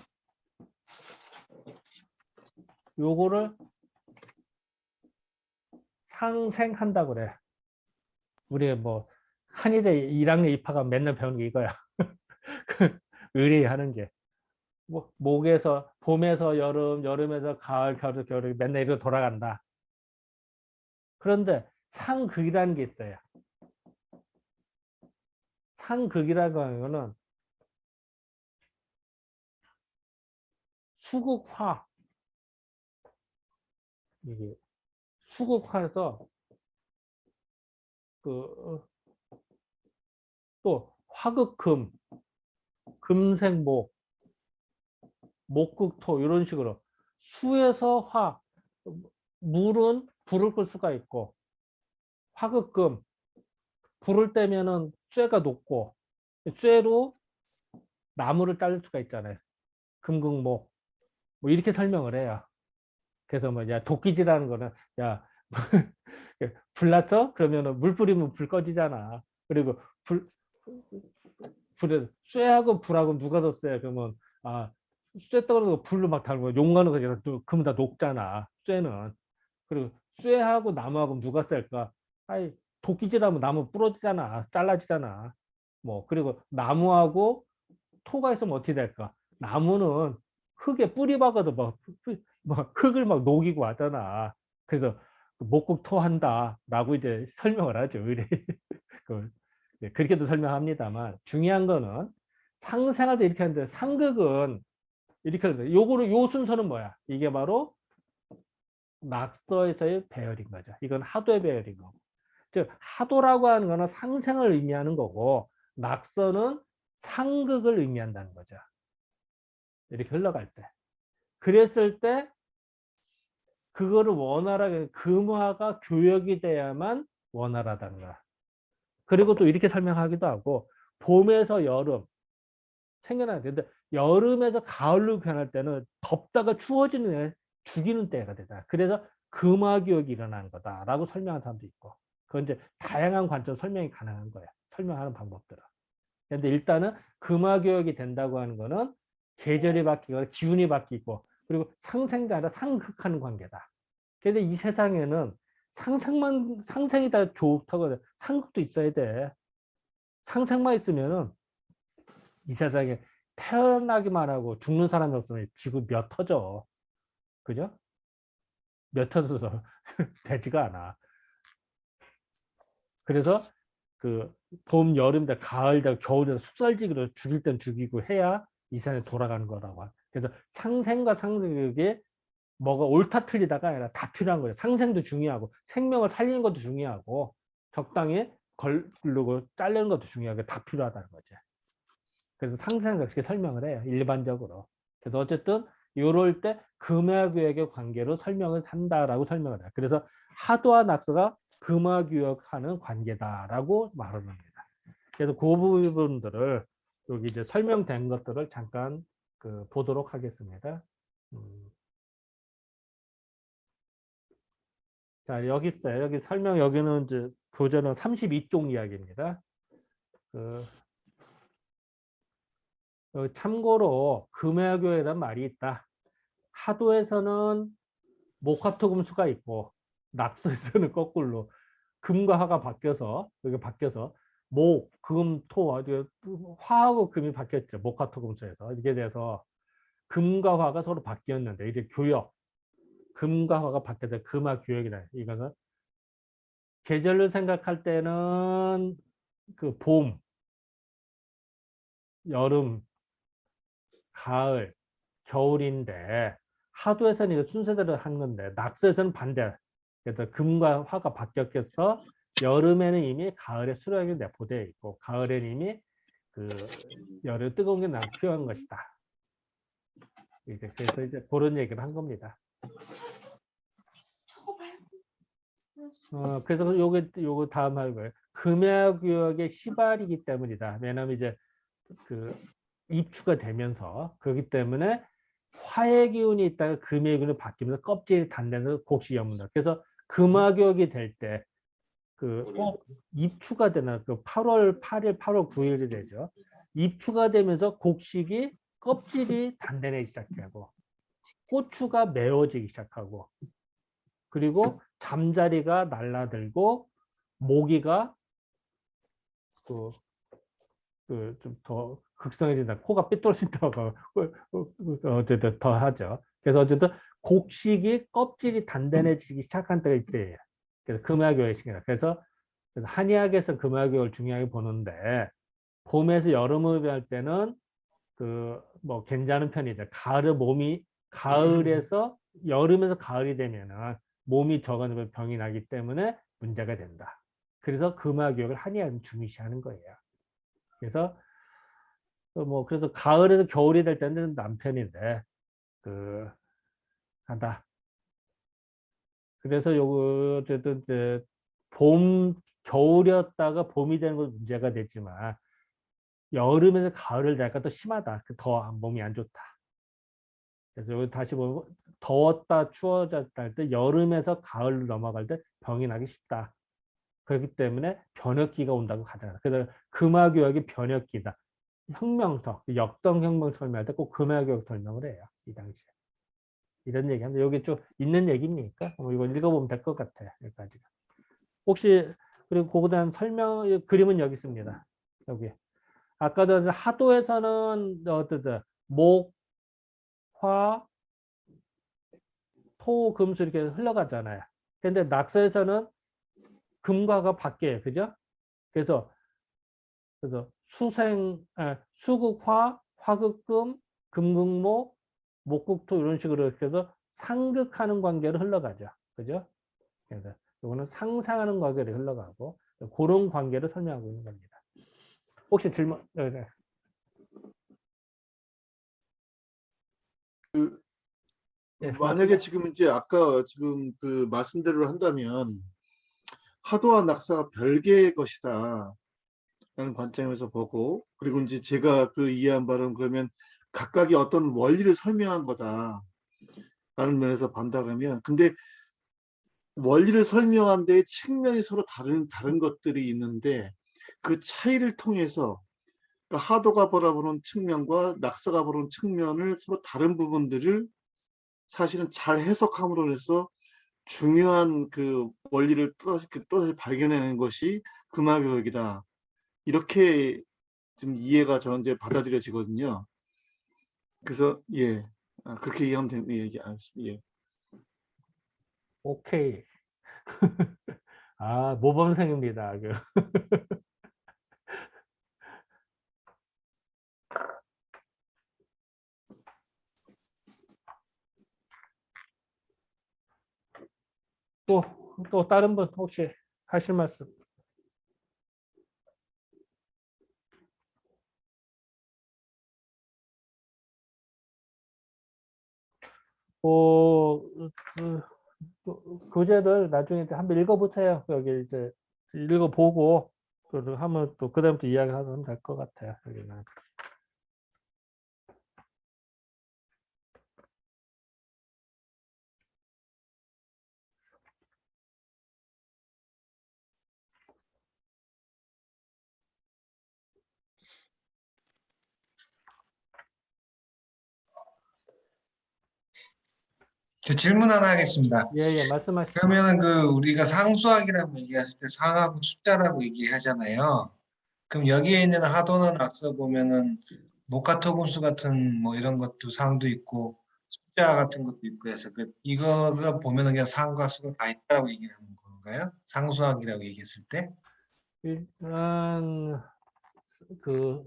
Speaker 1: 요거를 상생한다고 그래. 우리 뭐 한의대 1학년 입학하면 맨날 배우는 게 이거야. 의뢰하는 게. 뭐 목에서 봄에서 여름, 여름에서 가을, 겨울, 겨울 맨날 이렇게 돌아간다. 그런데 상극이라는 게 있어요. 상극이라고 하는 거는 수극화. 이게 수극화에서 그 또 화극금, 금생목, 목극토 이런 식으로 수에서 화, 물은 불을 끌 수가 있고 화극금, 불을 떼면은 쇠가 녹고 쇠로 나무를 자를 수가 있잖아요. 금극목 뭐 이렇게 설명을 해요. 그래서 뭐 야 도끼질하는 거는 야 불났어? 그러면은 물 뿌리면 불 꺼지잖아. 그리고 불에 쇠하고 불하고 누가 더 세? 그러면 쇠 떨어지고 불로 막 달고 용가는 거잖아. 그러면 다 녹잖아. 쇠는. 그리고 쇠하고 나무하고 누가 셀까? 아이 도끼질하면 나무 부러지잖아. 잘라지잖아. 뭐 그리고 나무하고 토가 있으면 어떻게 될까? 나무는 흙에 뿌리 박아도 막 흙을 막 녹이고 하잖아. 그래서 목극토한다라고 이제 설명을 하죠. 의뢰. 그렇게도 설명합니다만 중요한 거는 상생할 때 이렇게 하는데 상극은 이렇게 하는데 요거를 요 순서는 뭐야? 이게 바로 낙서에서의 배열인 거죠. 이건 하도의 배열인 거고. 즉 하도라고 하는 거는 상생을 의미하는 거고 낙서는 상극을 의미한다는 거죠. 이렇게 흘러갈 때. 그랬을 때 그거를 원활하게 금화가 교역이 돼야만 원활하다는 거야. 그리고 또 이렇게 설명하기도 하고 봄에서 여름 생겨나야 되는데 여름에서 가을로 변할 때는 덥다가 추워지는 애 죽이는 때가 되다. 그래서 금화교역이 일어나는 거다라고 설명하는 사람도 있고 그건 이제 다양한 관점 설명이 가능한 거야. 설명하는 방법들은. 근데 일단은 금화교역이 된다고 하는 거는 계절이 바뀌고 기운이 바뀌고 그리고 상생이 아니라 상극하는 관계다. 근데 이 세상에는 상생이 다 좋다고 상극도 있어야 돼. 상생만 있으면은 이 세상에 태어나기만 하고 죽는 사람이 없으면 지구 몇 터져. 그죠? 몇 터져서 되지가 않아. 그래서 그 봄, 여름, 가을, 겨울에 숙살지기로 죽일 땐 죽이고 해야 이 세상에 돌아가는 거라고. 그래서 상생과 상극이 뭐가 옳다 틀리다가 아니라 다 필요한 거예요. 상생도 중요하고 생명을 살리는 것도 중요하고 적당히 걸르고 자르는 것도 중요하고 다 필요하다는 거죠. 그래서 상생을 그렇게 설명을 해요. 일반적으로. 그래서 어쨌든 이럴 때 금화교역의 관계로 설명을 한다라고 설명을 해요. 그래서 하도와 낙서가 금화교역하는 관계다라고 말을 합니다. 그래서 그 부분들을 여기 이제 설명된 것들을 잠깐 보도록 하겠습니다. 자, 여기 있어요. 여기 설명, 여기는 이제 교재는 32쪽 이야기입니다. 참고로 금화교회라는 말이 있다. 하도에서는 목화토금수가 있고 낙서에서는 거꾸로 금과 화가 바뀌어서 여기 바뀌어서 목, 금, 토 화하고 금이 바뀌었죠. 목화토금수에서 이게 돼서 금과 화가 서로 바뀌었는데 이제 교역 금과 화가 바뀌어서 금화교역이다. 이거는 계절로 생각할 때는 그 봄, 여름, 가을, 겨울인데 하도에서는 이거 순서대로 한 건데 낙서에서는 반대. 그래서 금과 화가 바뀌었겠어. 여름에는 이미 가을에 수력이 내포되어 있고 가을에는 이미 그 열을 뜨거운 게 필요한 것이다. 이제 그래서 이제 그런 얘기를 한 겁니다. 그래서 요거 다음 할 거예요. 금야구역의 시발이기 때문이다. 왜냐하면 이제 그 입추가 되면서 그렇기 때문에 화의 기운이 있다가 금의 기운이 바뀌면서 껍질이 단단해서 곡식이 엽니다. 그래서 금화격이 될 때 그 꼭 입추가 되는 그 8월 8일, 8월 9일이 되죠. 입추가 되면서 곡식이 껍질이 단단해지기 시작하고 고추가 매워지기 시작하고 그리고 잠자리가 날라들고 모기가 좀 더 극성해진다. 코가 삐뚤어진다고 어쨌든 더 하죠. 그래서 어쨌든 곡식이 껍질이 단단해지기 시작한 때가 이때예요. 그래서 금화교의 시기다. 그래서 한의학에서 금화교를 중요하게 보는데 봄에서 여름을 할 때는 그 뭐 괜찮은 편이죠. 가을에서 여름에서 가을이 되면은 몸이 적어지면 병이 나기 때문에 문제가 된다. 그래서 금화교육을 한의학은 중시하는 거예요. 그래서 그래서 가을에서 겨울이 될 때는 남편인데 한다. 그래서 요거 어쨌든 이제 겨울이었다가 봄이 되는 건 문제가 됐지만 여름에서 가을을 되니까 더 심하다. 더 몸이 안 좋다. 그래서 여기 다시 보면 더웠다 추워졌다 할 때 여름에서 가을로 넘어갈 때 병이 나기 쉽다. 그렇기 때문에 변혁기가 온다고 가잖아. 그래서 금화교역이 변혁기다. 혁명서, 역성혁명 설명할 때 꼭 금화교역 설명을 해요. 이 당시에. 이런 얘기하는데 여기 좀 있는 얘기입니까? 이거 읽어보면 될 것 같아요. 여기까지가. 혹시 그리고 그거에 대한 그림은 여기 있습니다. 여기. 아까도 하도에서는 목, 화, 토, 금수 이렇게 흘러가잖아요. 근데 낙서에서는 금과가 바뀌어요. 그죠? 그래서 수극화, 화극금, 금극목, 목극토 이런 식으로 해서 상극하는 관계로 흘러가죠. 그죠? 그래서 이거는 상상하는 관계로 흘러가고 그런 관계를 설명하고 있는 겁니다. 혹시 질문? 네. 네,
Speaker 2: 만약에 지금 이제 아까 지금 그 말씀대로 한다면 하도와 낙사가 별개의 것이다 라는 관점에서 보고 그리고 이제 제가 그 이해한 바는 그러면 각각이 어떤 원리를 설명한 거다 라는 면에서 본다면 근데 원리를 설명한 데에 측면이 서로 다른 것들이 있는데 그 차이를 통해서 그러니까 하도가 바라보는 측면과 낙사가 보는 측면을 서로 다른 부분들을 사실은 잘 해석함으로 해서 중요한 그 원리를 또다시 발견해내는 것이 금화교육이다. 이렇게 좀 이해가 저는 이제 받아들여지거든요. 그래서 예, 그렇게 이해하면 되는 얘기 알겠습니다. 예.
Speaker 1: 오케이. 모범생입니다. 또 다른 분 혹시 하실 말씀? 교재를 나중에 한번 읽어보세요. 여기 이제 읽어보고 하면 또 그다음부터 이야기하면 될 것 같아요. 여기는.
Speaker 3: 저 질문 하나 하겠습니다.
Speaker 1: 예, 말씀하시죠.
Speaker 3: 그러면은 그 우리가 상수학이라고 얘기했을 때 상하고 숫자라고 얘기하잖아요. 그럼 여기에 있는 하도는 악서 보면은 목화토금수 같은 뭐 이런 것도 상도 있고 숫자 같은 것도 있고 해서 이거가 보면은 그냥 상과 수가 다 있다고 얘기하는 거 건가요? 상수학이라고 얘기했을 때?
Speaker 1: 일단 그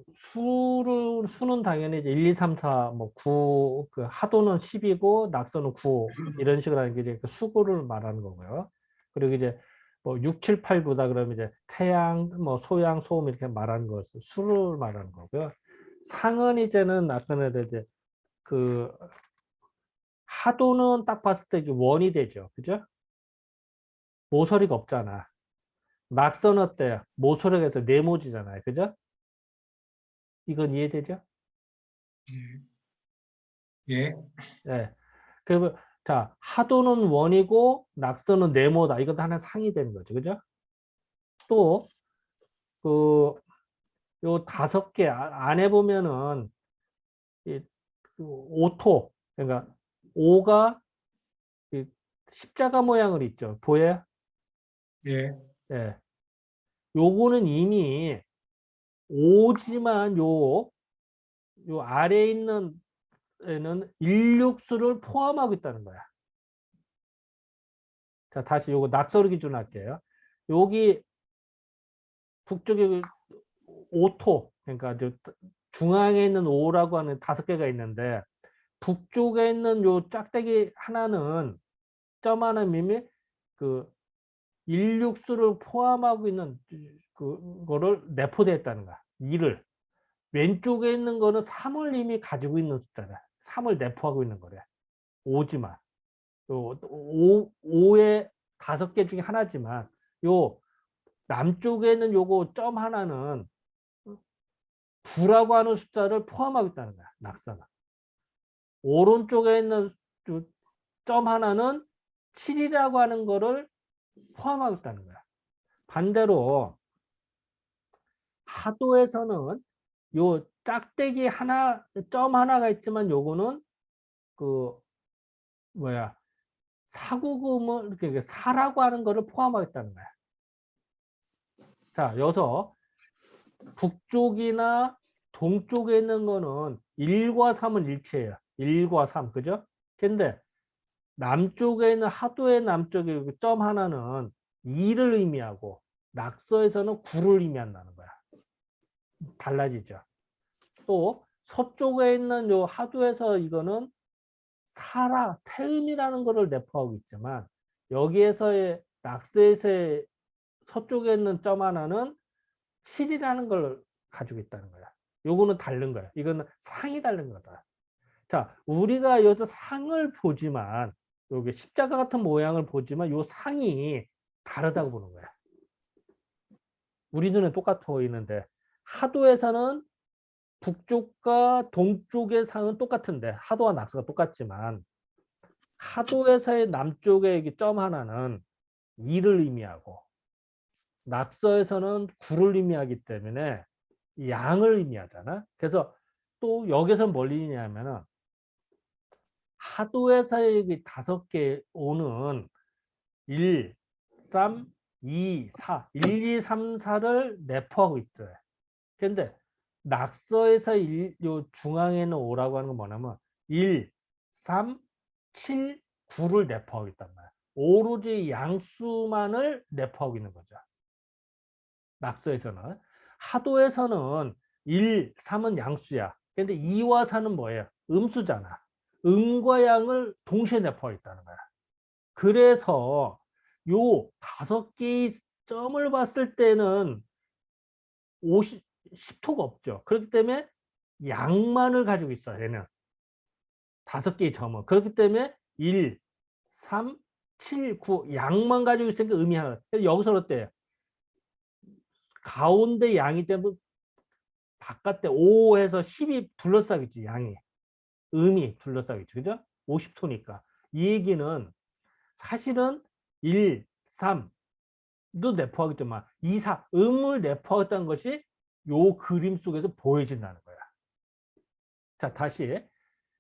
Speaker 1: 수는 당연히 이제 1, 2, 3, 4, 뭐 9, 그 하도는 10이고 낙서는 9 이런 식으로 하는 게 이제 그 수구를 말하는 거고요. 그리고 이제 뭐 6, 7, 8, 9다 그러면 이제 태양, 뭐 소양, 소음 이렇게 말하는 것을 수를 말하는 거고요. 상은 이제는 아까 이제 그 하도는 딱 봤을 때 이게 원이 되죠. 그죠? 모서리가 없잖아. 낙서는 어때요? 모서리가 있어 네모지잖아요. 그죠? 이건 이해되죠?
Speaker 3: 예.
Speaker 1: 예. 그러면 자, 하도는 원이고 낙서는 네모다. 이것도 하나 상이 되는 거죠. 그죠? 또 그 요 5개 안에 보면은 이, 그 오토 그러니까 오가 이 십자가 모양을 있죠. 보여요?
Speaker 3: 예.
Speaker 1: 예. 요거는 이미 오지만 요 아래에 있는 에는 일육수를 포함하고 있다는 거야. 자, 다시 요거 낙서로 기준 할게요. 여기 북쪽에 오토, 그러니까 중앙에 있는 오라고 하는 5개가 있는데 북쪽에 있는 요 짝대기 하나는 점 하나 이미 그 일육수를 포함하고 있는 그거를 내포됐다는 거야. 2를. 왼쪽에 있는 거는 3을 이미 가지고 있는 숫자다. 3을 내포하고 있는 거래. 오지만. 요 5의 5개 중에 하나지만 요 남쪽에 있는 요거 점 하나는 9라고 하는 숫자를 포함하고 있다는 거야. 낙서는. 오른쪽에 있는 점 하나는 7이라고 하는 거를 포함하고 있다는 거야. 반대로 하도에서는 요 짝대기 하나 점 하나가 있지만 요거는 그 뭐야 사구금을 이렇게 사라고 하는 거를 포함하겠다는 거야. 자, 여기서 북쪽이나 동쪽에 있는 거는 1과 3은 일치해요. 1과 3, 그죠? 근데 남쪽에 있는 하도의 남쪽에 점 하나는 2를 의미하고 낙서에서는 9를 의미한다는 거야. 달라지죠. 또 서쪽에 있는 요 하도에서 이거는 사라, 태음이라는 거를 내포하고 있지만 여기에서의 낙서에서의 서쪽에 있는 점 하나는 7이라는 걸 가지고 있다는 거야. 요거는 다른 거야. 이거는 상이 다른 거다. 자, 우리가 여기서 상을 보지만 여기 십자가 같은 모양을 보지만 요 상이 다르다고 보는 거야. 우리 눈에 똑같아 보이는데 하도에서는 북쪽과 동쪽의 상은 똑같은데 하도와 낙서가 똑같지만 하도에서의 남쪽의 점 하나는 2를 의미하고 낙서에서는 9를 의미하기 때문에 양을 의미하잖아. 그래서 또 여기서 뭘 의미하냐면은 하도에서의 5개 오는 1, 3, 2, 4, 1, 2, 3, 4를 내포하고 있대. 근데 낙서에서 요 중앙에 있는 5라고 하는 건 뭐냐면 1, 3, 7, 9를 내포하고 있단 말이야. 오로지 양수만을 내포하고 있는 거죠. 낙서에서는. 하도에서는 1, 3은 양수야. 근데 2와 4는 뭐예요? 음수잖아. 음과 양을 동시에 내포하고 있다는 거야. 그래서 요 5개의 점을 봤을 때는 10토가 없죠. 그렇기 때문에 양만을 가지고 있어요. 얘는 5개의 점은. 그렇기 때문에 1, 3, 7, 9 양만 가지고 있으니까 의미 하나. 여기서 어때요? 가운데 양이 전부 바깥에 5에서 10이 둘러싸겠지. 양이. 음이 둘러싸겠지. 그죠? 50토니까. 이 얘기는 사실은 1, 3도 내포하겠지만 2, 4 음을 내포하겠다는 것이 요 그림 속에서 보여진다는 거야. 자, 다시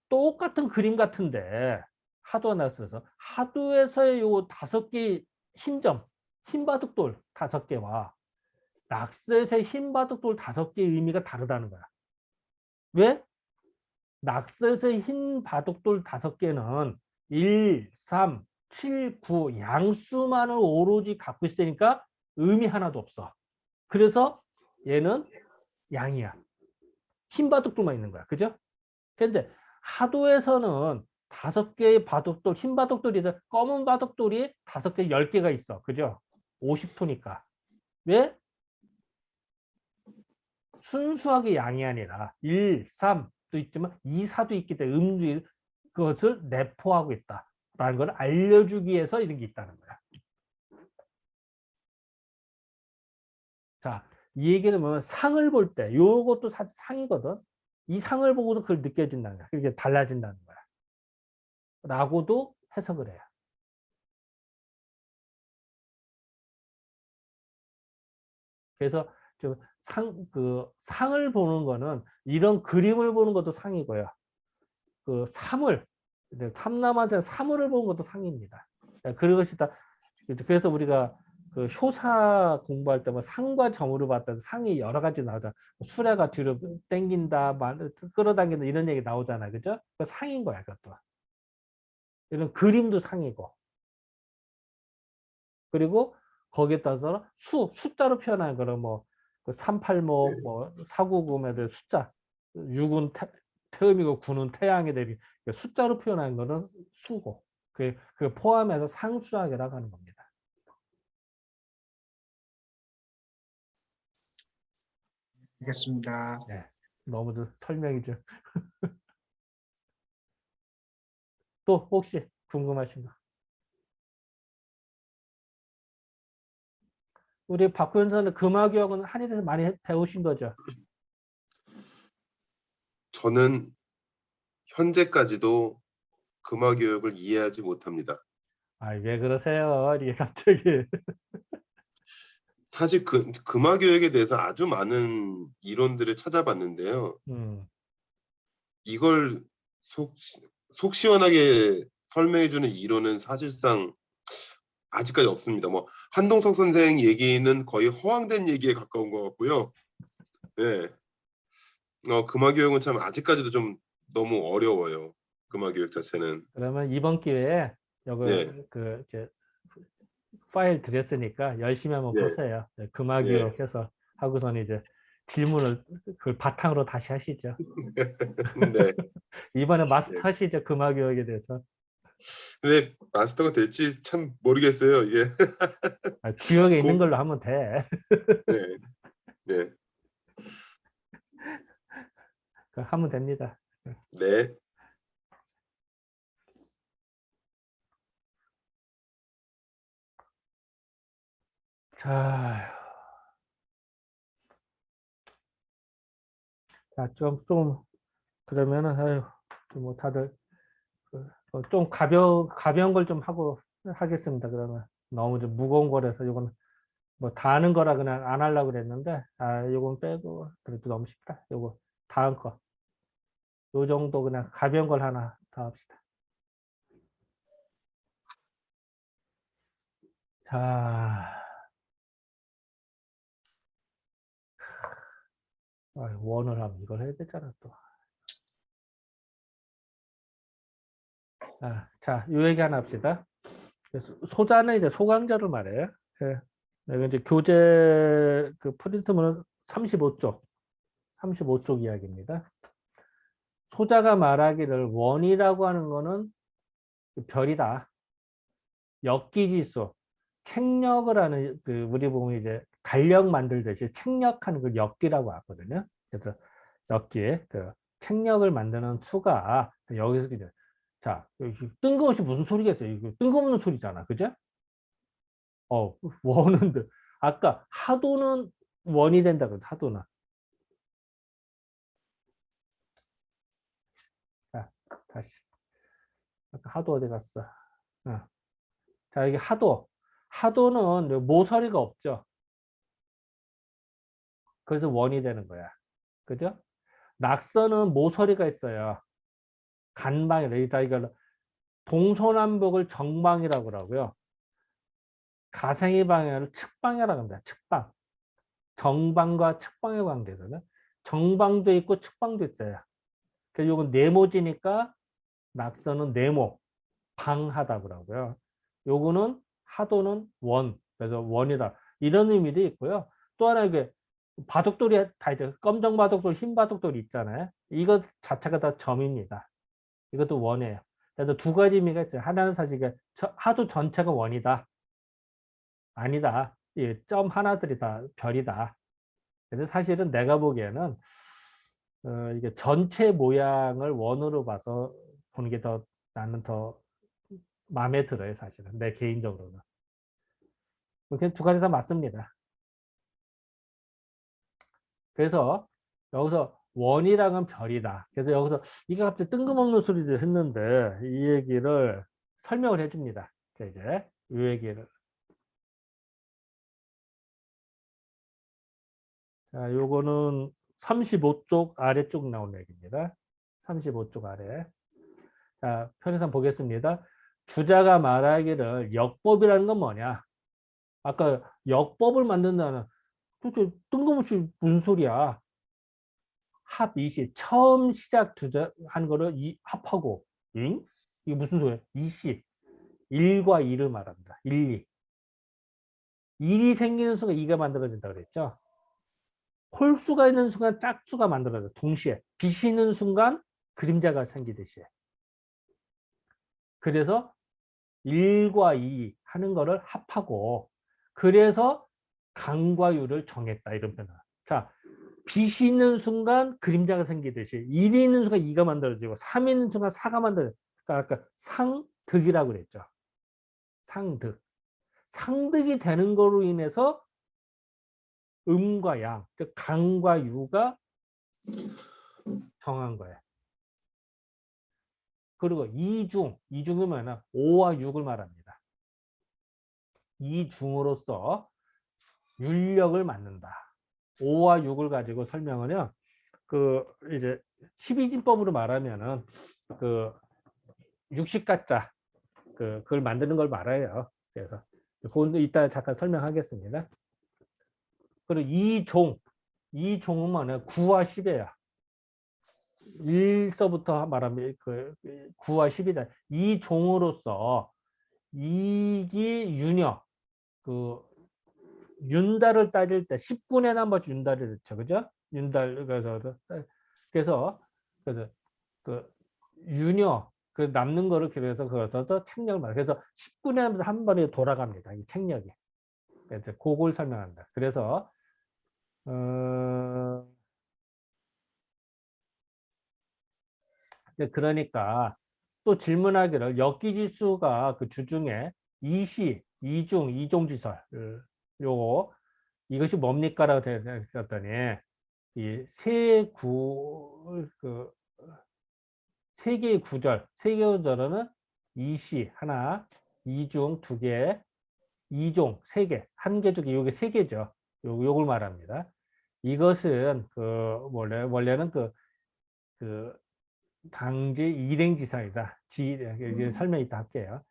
Speaker 1: 똑같은 그림 같은데 하도와 낙서에서 하도에서의 요 5개의 흰점, 흰바둑돌 5개와 낙서에서의 흰바둑돌 5개의 의미가 다르다는 거야. 왜? 낙서에서의 흰 바둑돌 5개는 1, 3, 7, 9 양수만을 오로지 갖고 있으니까 음이 하나도 없어. 그래서 얘는 양이야. 흰 바둑돌만 있는 거야. 그죠? 근데 하도에서는 5개의 바둑돌, 흰 바둑돌이 검은 바둑돌이 5개, 10개가 있어. 그죠? 50토니까. 왜? 순수하게 양이 아니라 1, 3도 있지만 2, 4도 있기 때문에 음주 그것을 내포하고 있다라는 걸 알려주기 위해서 이런 게 있다는 거야. 자, 이 얘기는 뭐냐면 상을 볼 때, 요것도 사실 상이거든. 이 상을 보고도 그걸 느껴진다는 거야. 그게 달라진다는 거야. 라고도 해석을 해요. 그래서 상을 보는 거는 이런 그림을 보는 것도 상이고요. 그 사물, 삼남한테 사물을 보는 것도 상입니다. 그것이 다, 그래서 우리가 그 효사 공부할 때 뭐 상과 점으로 봤다 상이 여러 가지 나오잖아. 수레가 뒤로 당긴다, 끌어당긴다 이런 얘기 나오잖아. 그죠? 그 상인 거야, 그것도. 이런 그림도 상이고. 그리고 거기에 따라서 숫자로 표현하는 거는 뭐, 그 386, 뭐, 499의 숫자, 6은 태음이고 9는 태양이 되니 숫자로 표현하는 거는 수고. 그 포함해서 상수학이라고 하는 겁니다.
Speaker 3: 알겠습니다.
Speaker 1: 네. 너무 설명이 좀. 또 혹시 궁금하신 거? 우리 박구현 금화교육은 한의대에서 많이 배우신 거죠?
Speaker 4: 저는 현재까지도 금화 교육을 이해하지 못합니다.
Speaker 1: 아, 왜 그러세요? 이게 갑자기.
Speaker 4: 사실 금화 교육에 대해서 아주 많은 이론들을 찾아봤는데요. 이걸 속 시원하게 설명해주는 이론은 사실상 아직까지 없습니다. 뭐 한동석 선생 얘기는 거의 허황된 얘기에 가까운 것 같고요. 네. 금화 교육은 참 아직까지도 좀 너무 어려워요. 금화 교육 자체는.
Speaker 1: 그러면 이번 기회에
Speaker 4: 네.
Speaker 1: 이걸 이제 파일 드렸으니까 열심히 한번
Speaker 4: 예.
Speaker 1: 보세요. 금화교육 해서 하고서는 이제 질문을 그걸 바탕으로 다시 하시죠.
Speaker 4: 네.
Speaker 1: 이번에 마스터
Speaker 4: 네.
Speaker 1: 하시죠. 금화교육에 대해서.
Speaker 4: 왜 마스터가 될지 참 모르겠어요. 이게.
Speaker 1: 구역에 있는 걸로 하면 돼.
Speaker 4: 네. 네.
Speaker 1: 하면 됩니다.
Speaker 4: 네.
Speaker 1: 자, 좀 그러면은 아유, 뭐 다들 좀 가벼운 걸 좀 하고 하겠습니다. 그러면 너무 좀 무거운 거라서 이건 뭐 다 하는 거라 그냥 안 하려고 그랬는데 요건 빼고 그래도 너무 쉽다. 요거 다음 거. 요 정도 그냥 가벼운 걸 하나 더 합시다. 자, 원을 하면 이걸 해야 되잖아 또. 자, 요 얘기 하나 합시다. 소자는 이제 소강자를 말해요. 예. 여기 이제 교재 그 프린트문은 35쪽, 35쪽 이야기입니다. 소자가 말하기를 원이라고 하는 거는 별이다. 역기지수, 책력을 하는 우리 보면 이제 달력 만들듯이 책력하는 걸 역기라고 하거든요. 그래서 역기에 책력을 만드는 수가 여기서 이제 자 여기 뜬금없이 무슨 소리겠어요? 이거 뜬금없는 소리잖아, 그죠? 원은 아까 하도는 원이 된다 그랬 하도는. 자 다시 아까 하도 어디 갔어? 자 여기 하도는 모서리가 없죠. 그래서 원이 되는 거야. 그죠? 낙서는 모서리가 있어요. 간방이라. 이걸 동서남북을 정방이라고 그러고요. 가생의 방향을 측방이라고 합니다. 측방. 정방과 측방의 관계거든요. 정방도 있고 측방도 있어요. 그래서 이건 네모지니까 낙서는 네모, 방하다 그러고요. 요거는 하도는 원, 그래서 원이다. 이런 의미도 있고요. 또 하나 이게 바둑돌이 다 이제 검정 바둑돌, 흰 바둑돌 있잖아요. 이것 자체가 다 점입니다. 이것도 원이에요. 그래서 두 가지 의미가 있어요. 하나는 사실 이게 하도 전체가 원이다. 아니다. 이 점 하나들이 다 별이다. 근데 사실은 내가 보기에는 이게 전체 모양을 원으로 봐서 보는 게 더 나는 더 마음에 들어요. 사실은 내 개인적으로는. 그렇게 두 가지 다 맞습니다. 그래서 여기서 원이랑은 별이다. 그래서 여기서 이거 갑자기 뜬금없는 소리를 했는데 이 얘기를 설명을 해줍니다. 자, 이제 이 얘기를. 자, 요거는 35쪽 아래쪽 나온 얘기입니다. 35쪽 아래. 자, 편의상 보겠습니다. 주자가 말하기를 역법이라는 건 뭐냐? 아까 역법을 만든다는 도대체 뜬금없이 무슨 소리야? 합 이시 처음 시작 주자한 거를 합하고 응? 이게 무슨 소리야? 이시 1과 2를 말합니다. 1, 2. 1이 생기는 순간 2가 만들어진다 그랬죠? 홀수가 있는 순간 짝수가 만들어져. 동시에 비시는 순간 그림자가 생기듯이. 그래서 1과 2 하는 거를 합하고 그래서 강과 유를 정했다 이런 표현. 자, 빛이 있는 순간 그림자가 생기듯이 1이 있는 순간 2가 만들어지고 3이 있는 순간 4가 만들어져. 그러니까 아까 상득이라고 그랬죠. 상득. 상득이 되는 거로 인해서 음과 양, 즉 강과 유가 정한 거예요. 그리고 이중은 뭐냐? 5와 6을 말합니다. 이중으로서 윤력을 만든다. 5와 6을 가지고 설명하면 그 이제 12진법으로 말하면은 그 60가짜 그걸 만드는 걸 말해요. 그래서 그건 이따 잠깐 설명하겠습니다. 그리고 이종은 뭐냐? 9와 10이에요. 1서부터 말하면 그 9와 10이다. 이 종으로서 이기 윤여 그 윤달을 따질 때 10분에나 한번 윤달을 넣죠. 그죠? 윤달 그래서 그 윤여 그 남는 거를 그래서 그래서 책력을 말 그래서 10분에 한 번에 돌아갑니다. 이 책력이. 그래서 그걸 설명한다. 그래서 그러니까 또 질문하기를 역기지수가 그 주중에 이시, 이종지설 요거 이것이 뭡니까? 라고 했더니 이 세 개의 구절, 세 개의 구절은 이시 하나, 이중 두 개, 이종 세 개, 한 개, 두 개, 요게 세 개죠. 요걸 말합니다. 이것은 원래는 그 강제 일행지사이다. 이제 설명 이따 할게요.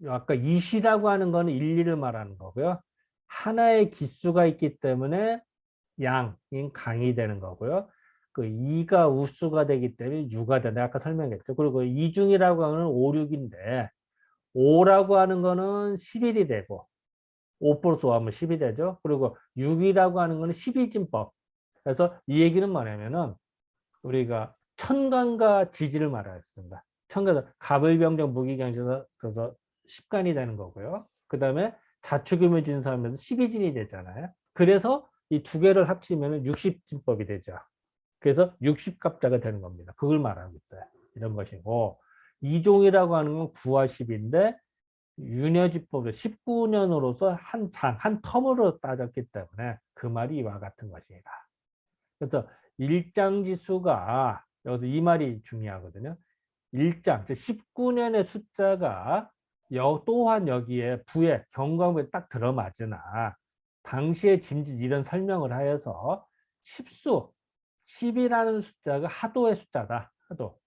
Speaker 1: 아까 이시라고 하는 거는 일리를 말하는 거고요. 하나의 기수가 있기 때문에 양인 강이 되는 거고요. 그 2가 우수가 되기 때문에 유가 된다. 아까 설명했죠. 그리고 이중이라고 하는 5, 6인데 5라고 하는 거는 11이 되고 5 플러스 5 하면 10이 되죠. 그리고 6이라고 하는 거는 12진법. 그래서 이 얘기는 뭐냐면은 우리가 천간과 지지를 말하였습니다. 천간, 갑을병정 무기경에서 그래서 10간이 되는 거고요. 그 다음에 자축음을 진사하면서 12진이 되잖아요. 그래서 이 두 개를 합치면 60진법이 되죠. 그래서 60갑자가 되는 겁니다. 그걸 말하고 있어요. 이런 것이고 이종이라고 하는 건 9와 10인데 윤여지법을 19년으로서 한 텀으로 따졌기 때문에 그 말이 이와 같은 것이다. 그래서 일장지수가 여기서 이 말이 중요하거든요. 일장, 19년의 숫자가 또한 여기에 부에 경광부에 딱 들어맞으나 당시의 짐짓 이런 설명을 하여서 10수, 10이라는 숫자가 하도의 숫자다. 하도.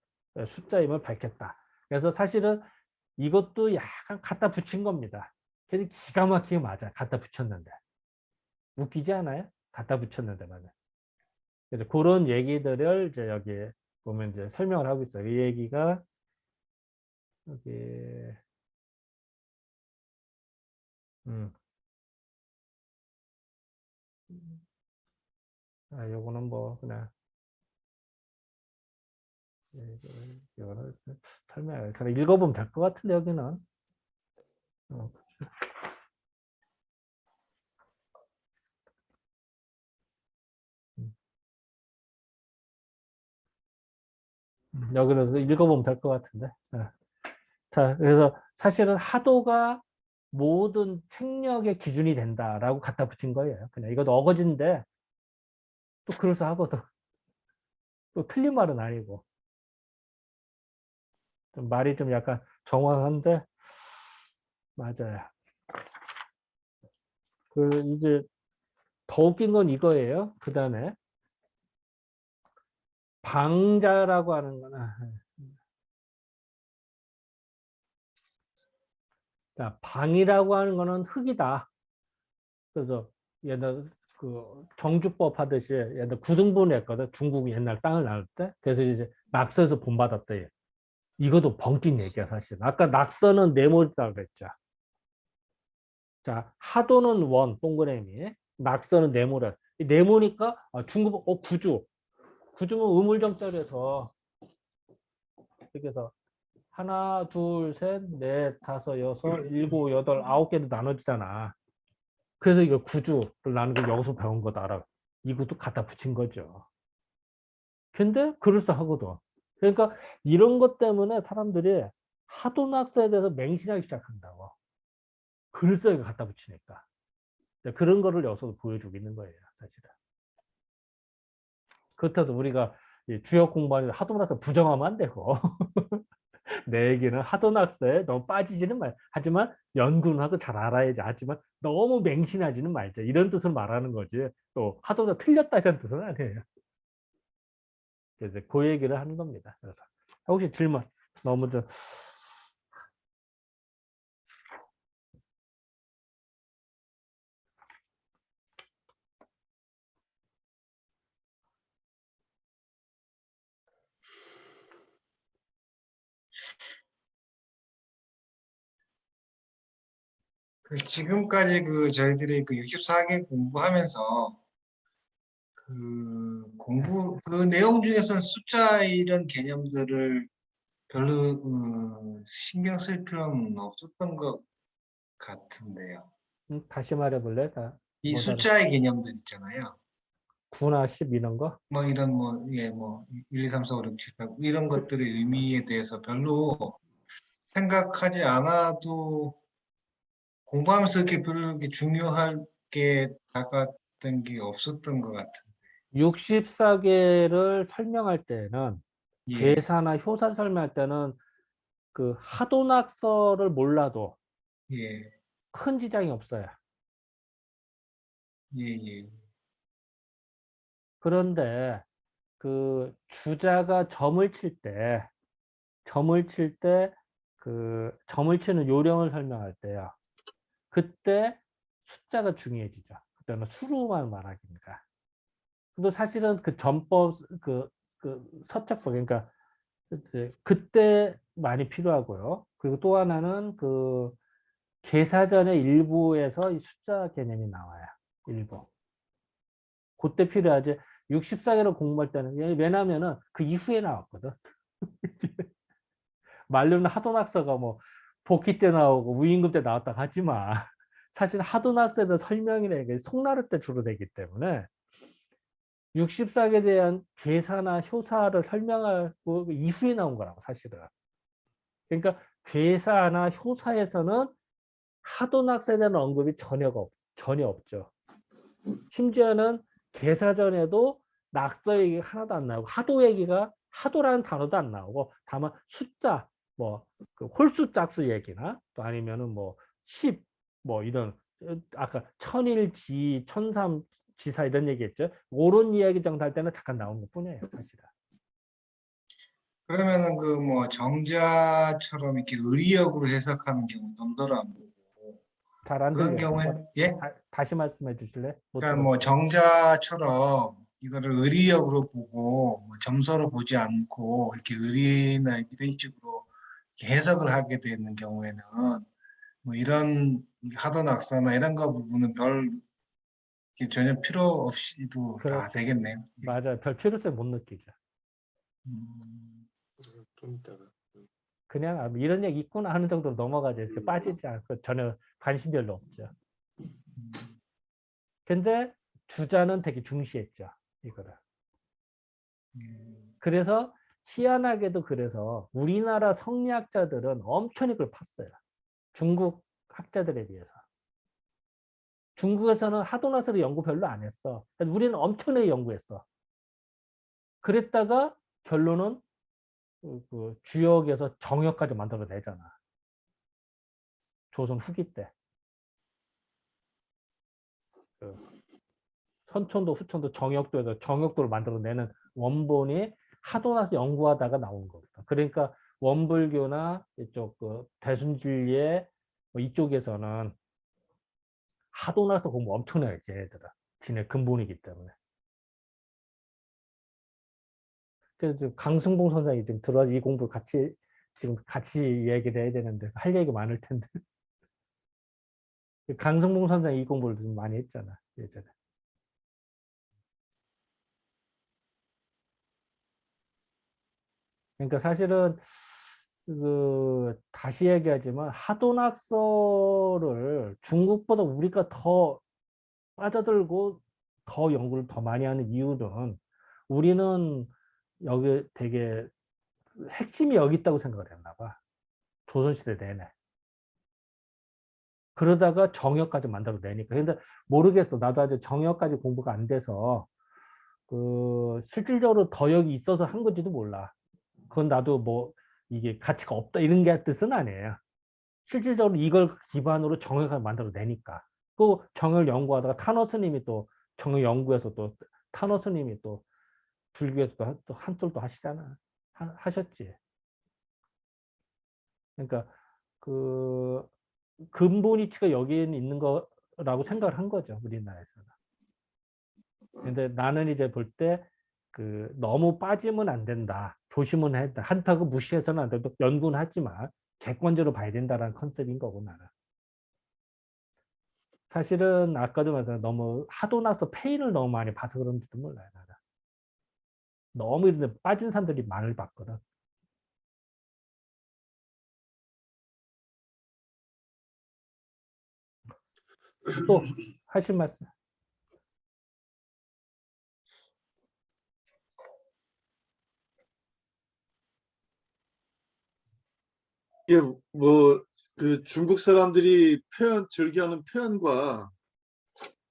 Speaker 1: 숫자임을 밝혔다. 그래서 사실은 이것도 약간 갖다 붙인 겁니다. 그래서 기가 막히게 맞아. 갖다 붙였는데. 웃기지 않아요? 갖다 붙였는데 말이야. 그래서 그런 얘기들을 이제 여기 보면 이제 설명을 하고 있어요. 이 얘기가 여기 음. 요거는 뭐 그냥 이거는 설명 그냥 읽어보면 될 것 같은데 여기는 어. 여기는 읽어보면 될 것 같은데. 자, 그래서 사실은 하도가 모든 책력의 기준이 된다라고 갖다 붙인 거예요. 그냥 이것도 어거지인데 또 그럴싸하거든. 또 틀린 말은 아니고. 좀 말이 좀 약간 정확한데 맞아요. 이제 더 웃긴 건 이거예요. 그 다음에 방자라고 하는 거나 자, 방이라고 하는 거는 흙이다. 그래서 옛날 그 정주법 하듯이 옛날 구등분을 했거든. 중국이 옛날 땅을 나눌 때. 그래서 이제 낙서에서 본받았다. 이것도 벙찐 얘기야 사실. 아까 낙서는 네모다고 그랬죠. 자, 하도는 원 동그라미, 낙서는 네모라. 이 네모니까 중국 구주. 구주면 우물정자리에서 이렇게 해서 하나, 둘, 셋, 넷, 다섯, 여섯, 일곱, 여덟, 아홉 개로 나눠지잖아. 그래서 이거 구주를 나는 걸 여기서 배운 거다. 이것도 갖다 붙인 거죠. 근데 그럴싸하거든. 그러니까 이런 것 때문에 사람들이 하도 낙서에 대해서 맹신하기 시작한다고. 글쓰기 갖다 붙이니까. 그런 거를 여기서 보여주고 있는 거예요, 사실은. 그렇다고 우리가 주역 공부하는데 하도 낙서 부정하면 안 되고. 내 얘기는 하도 낙서에 너무 빠지지는 말. 하지만 연구는 하고 잘 알아야지. 하지만 너무 맹신하지는 말자. 이런 뜻을 말하는 거지. 또 하도가 틀렸다 이런 뜻은 아니에요. 그래서 그 얘기를 하는 겁니다. 그래서 혹시 질문 너무 좀
Speaker 3: 지금까지 저희들이 64개 공부하면서 그 내용 중에서는 숫자 이런 개념들을 별로 신경 쓸 필요는 없었던 것 같은데요.
Speaker 1: 다시 말해볼래?
Speaker 3: 이
Speaker 1: 못 알아.
Speaker 3: 숫자의 개념들 있잖아요.
Speaker 1: 9나 10 이런 거?
Speaker 3: 뭐 이런 1, 2, 3, 4, 5, 6, 7, 8 이런 것들의 의미에 대해서 별로 생각하지 않아도 공부하면서 이렇게 별로 이렇게 중요하게 다가왔던 게 없었던 것 같은.
Speaker 1: 64개를 설명할 때는
Speaker 3: 예,
Speaker 1: 계산이나 효산 설명할 때는 그 하도낙서를 몰라도
Speaker 3: 예,
Speaker 1: 큰 지장이 없어요.
Speaker 3: 예, 예,
Speaker 1: 그런데 그 주자가 점을 치는 요령을 설명할 때요. 그때 숫자가 중요해지죠. 그때는 수로만 말하기니까. 근데 사실은 그 전법, 서책법, 그러니까 그때 많이 필요하고요. 그리고 또 하나는 계사전의 일부에서 이 숫자 개념이 나와요. 일부. 그때 필요하지. 64개를 공부할 때는, 왜냐면은 그 이후에 나왔거든. 말로는 하도낙서가 뭐 복귀 때 나오고 무임금 때 나왔다 하지만 사실 하도낙서에서 설명이나 게 송나라 때 주로 되기 때문에 64개에 대한 계사나 효사를 설명하고 이후에 나온 거라고 사실은. 그러니까 계사나 효사에서는 하도낙서에 대한 언급이 전혀 없죠. 심지어는 계사전에도 낙서 얘기 하나도 안 나오고 하도라는 단어도 안 나오고 다만 숫자 홀수 짝수 얘기나 또 아니면은 10 이런 아까 천일지 천삼지사 이런 얘기했죠. 그런 이야기 정도 할 때는 잠깐 나온 것뿐이에요, 사실은.
Speaker 3: 그러면은 정자처럼 이렇게 의리역으로 해석하는 경우 넘더러 안 보고
Speaker 1: 잘 안
Speaker 3: 그런
Speaker 1: 들려요.
Speaker 3: 경우엔 예?
Speaker 1: 다시 말씀해 주실래? 못
Speaker 3: 그러니까
Speaker 1: 들었어요.
Speaker 3: 뭐 정자처럼 이거를 의리역으로 보고 뭐 점서로 보지 않고 이렇게 의리나 이런 식으로 이렇게 해석을 하게 되는 경우에는 뭐 이런 하도낙서나 이런 거 부분은 별 이렇게 전혀 필요 없이도 다
Speaker 1: 그렇죠.
Speaker 3: 되겠네요. 예.
Speaker 1: 맞아요. 별 필요성 못 느끼죠.
Speaker 3: 음,
Speaker 4: 좀 이따가.
Speaker 1: 그냥 아, 이런 얘기 있구나 하는 정도로 넘어가지 이렇게 빠지지 않고 전혀 관심 별로 없죠. 근데 주자는 되게 중시했죠. 이거를. 그래서 희한하게도 그래서 우리나라 성리학자들은 엄청 이걸 팠어요. 중국 학자들에 비해서. 중국에서는 하도나스를 연구 별로 안 했어. 우리는 엄청나게 연구했어. 그랬다가 결론은 그 주역에서 정역까지 만들어내잖아. 조선 후기 때. 그 선천도 후천도 정역도에서 정역도를 만들어내는 원본이 하도나스 연구하다가 나온 겁니다. 그러니까 원불교나 이쪽 그 대순진리의 뭐 이쪽에서는 하도나스 공부 엄청나게 했지, 얘들아. 지네 근본이기 때문에. 그래서 강승봉 선생이 지금 들어와서 이 공부 지금 같이 얘기를 해야 되는데 할 얘기 많을 텐데. 강승봉 선생이 이 공부를 좀 많이 했잖아, 예전에. 그러니까 사실은 그 다시 얘기하지만 하도낙서를 중국보다 우리가 더 빠져들고 더 연구를 더 많이 하는 이유는 우리는 여기 되게 핵심이 여기 있다고 생각을 했나 봐. 조선시대 내내. 그러다가 정역까지 만들어내니까. 근데 모르겠어. 나도 아직 정역까지 공부가 안 돼서 그 실질적으로 더 여기 있어서 한 건지도 몰라. 그건 나도 뭐 이게 가치가 없다 이런 게 뜻은 아니에요. 실질적으로 이걸 기반으로 정역을 만들어내니까. 또 정역을 연구하다가 타너 스님이 또 정역 연구에서 또 타너 스님이 또 불교에서 또 한솔도 하시잖아. 하셨지. 그러니까 그 근본 이치가 여기에 있는 거라고 생각을 한 거죠. 우리나라에서는. 근데 나는 이제 볼 때 그 너무 빠지면 안 된다. 조심은 해야 된다. 한타고 무시해서는 안 된다. 연구는 하지만 객관적으로 봐야 된다라는 컨셉인 거고 나는. 사실은 아까도 말했지만 너무 하도 나서 페인을 너무 많이 봐서 그런지도 몰라요. 나는. 너무 이런데 빠진 사람들이 많이 봤거든. 또 하실 말씀.
Speaker 2: 이게 뭐 그 중국 사람들이 즐겨하는 표현과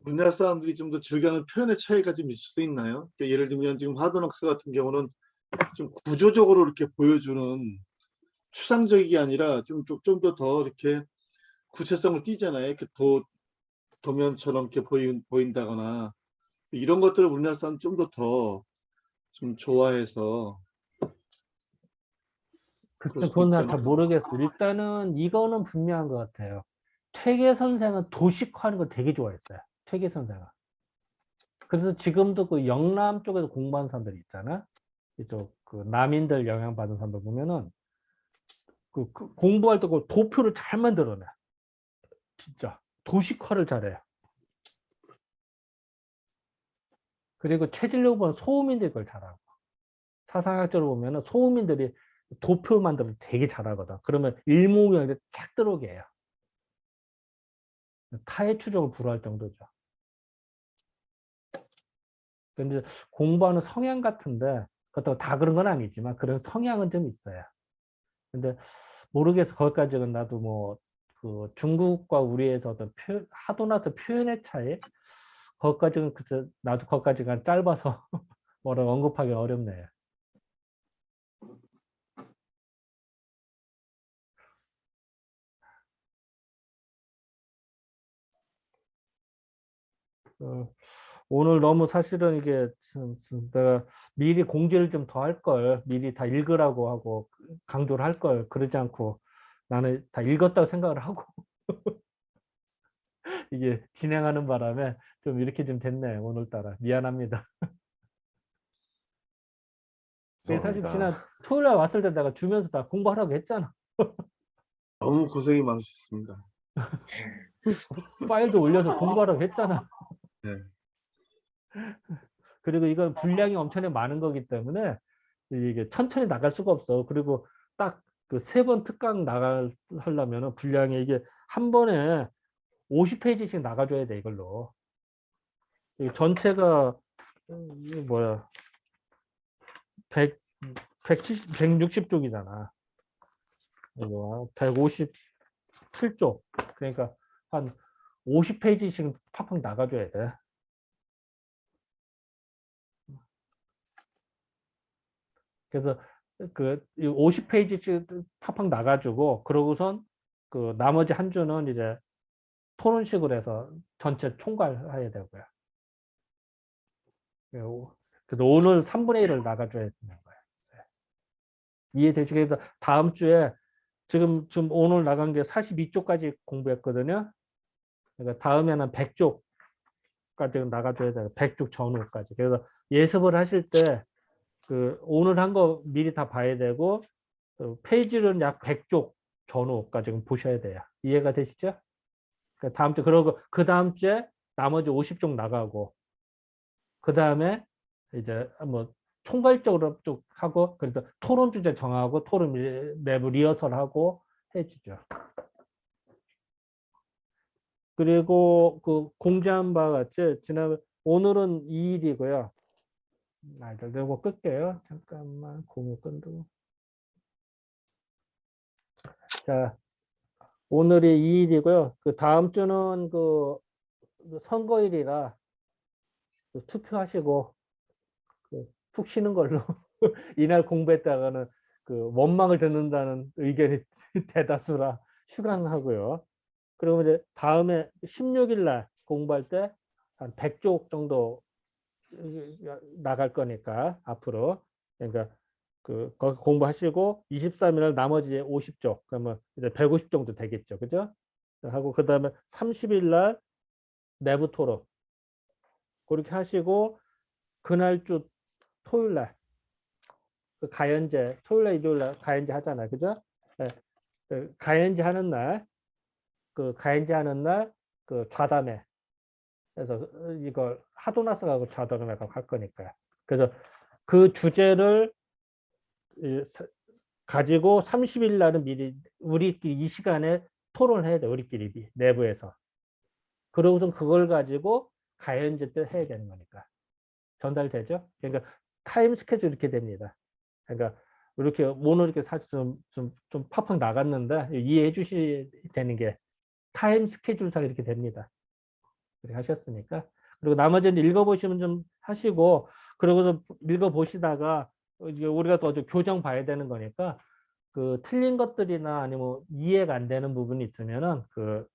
Speaker 2: 우리나라 사람들이 좀 더 즐겨하는 표현의 차이가 좀 있을 수 있나요? 그러니까 예를 들면 지금 하도낙서 같은 경우는 좀 구조적으로 이렇게 보여주는 추상적이 아니라 좀 더 이렇게 구체성을 띠잖아요. 이렇게 도면처럼 이렇게 보인다거나 이런 것들을 우리나라 사람 좀 더 좀 좋아해서 그럴
Speaker 1: 글쎄,
Speaker 2: 수도
Speaker 1: 그건
Speaker 2: 있지
Speaker 1: 난 잘
Speaker 2: 않을까.
Speaker 1: 모르겠어. 일단은 이거는 분명한 것 같아요. 퇴계 선생은 도식화하는 거 되게 좋아했어요. 퇴계 선생은. 그래서 지금도 그 영남 쪽에서 공부하는 사람들 있잖아. 이쪽 그 남인들 영향받은 사람들 보면은 그 공부할 때 그 도표를 잘 만들어내. 진짜 도식화를 잘해요. 그리고 체질력을 보면 소음인들이 그걸 잘하고 사상학적으로 보면은 소음인들이 도표 만들어 되게 잘하거든. 그러면 일목요연에 착 들어오게 해요. 타의 추종을 불허할 정도죠. 근데 공부하는 성향 같은데 그렇다고 다 그런 건 아니지만 그런 성향은 좀 있어요. 근데 모르겠어. 거기까지는 나도 뭐 그 중국과 우리에서 어떤 하도나도 표현의 차이 거기까지는 글쎄 나도 거기까지가 짧아서 뭐라고 언급하기 어렵네요. 오늘 너무 사실은 이게 내가 미리 공지를 좀 더 할 걸, 미리 다 읽으라고 하고 강조를 할 걸, 그러지 않고 나는 다 읽었다고 생각을 하고 이게 진행하는 바람에 좀 이렇게 좀 됐네 오늘따라 미안합니다. 근데 사실
Speaker 5: 죄송합니다.
Speaker 1: 지난 토요일 날 왔을 때 내가 주면서 다 공부하라고 했잖아.
Speaker 2: 너무 고생이 많으셨습니다.
Speaker 1: 파일도 올려서 공부하라고 했잖아.
Speaker 2: 네.
Speaker 1: 그리고 이건 분량이 엄청나게 많은 거기 때문에 이게 천천히 나갈 수가 없어. 그리고 딱 그 3번 특강 하려면은 분량이 이게 한 번에 50페이지씩 나가줘야 돼 이걸로. 이 전체가 이게 뭐야 160쪽이잖아. 이거 157쪽. 그러니까 한 50페이지씩 팍팍 나가줘야 돼. 그래서 그 50페이지씩 팍팍 나가지고 그러고선 그 나머지 한 주는 이제 토론식으로 해서 전체 총괄해야 되고요. 그래서 오늘 3분의 1을 나가줘야 되는 거예요. 이해되시겠어요? 그래서 다음 주에 지금 오늘 나간 게 42쪽까지 공부했거든요. 그러니까 다음에는 100쪽까지 나가줘야 돼요. 100쪽 전후까지. 그래서 예습을 하실 때 그 오늘 한 거 미리 다 봐야 되고 페이지는 약 100쪽 전후까지 보셔야 돼요. 이해가 되시죠? 그러니까 다음 주 그러고 그 다음 주에 나머지 50쪽 나가고 그 다음에 이제 뭐 총괄적으로 쭉 하고 그래서 토론 주제 정하고 토론 내부 리허설하고 해주죠. 그리고 그 공지한 바와 같이 지난 오늘은 2일이고요. 이거 끌게요. 잠깐만 공유 끈도. 자, 오늘이 2일이고요. 그 다음 주는 그 선거일이라 투표하시고 푹 쉬는 걸로 이날 공부했다가는 그 원망을 듣는다는 의견이 대다수라 휴강하고요. 그리고 이제 다음에 16일 날 공부할 때 한 100쪽 정도 나갈 거니까 앞으로 그러니까 거기 공부하시고 23일 날 나머지 50쪽 그러면 이제 150 정도 되겠죠, 그죠? 하고 그 다음에 30일 날 내부 토론 그렇게 하시고 그날 주 토요일 날 그 가연제 토요일 날 일요일 날 가연제 하잖아요, 그죠? 네. 그 가연제 하는 날 그 좌담회 그래서 이걸 하도나스하고 좌담회가 할 거니까요. 그래서 그 주제를 가지고 30일 날은 미리 우리끼리 이 시간에 토론을 해야 돼. 우리끼리 내부에서. 그러고선 그걸 가지고 가연제 때 해야 되는 거니까. 전달되죠? 그러니까 타임 스케줄 이렇게 됩니다. 그러니까 이렇게 오늘 이렇게 사실 좀 팍팍 나갔는데 이해해 주셔야 되는 게 타임 스케줄상 이렇게 됩니다. 그렇게 하셨으니까. 그리고 나머지는 읽어보시면 좀 하시고 그러고서 읽어보시다가 이제 우리가 또 교정 봐야 되는 거니까 그 틀린 것들이나 아니면 이해가 안 되는 부분이 있으면은 그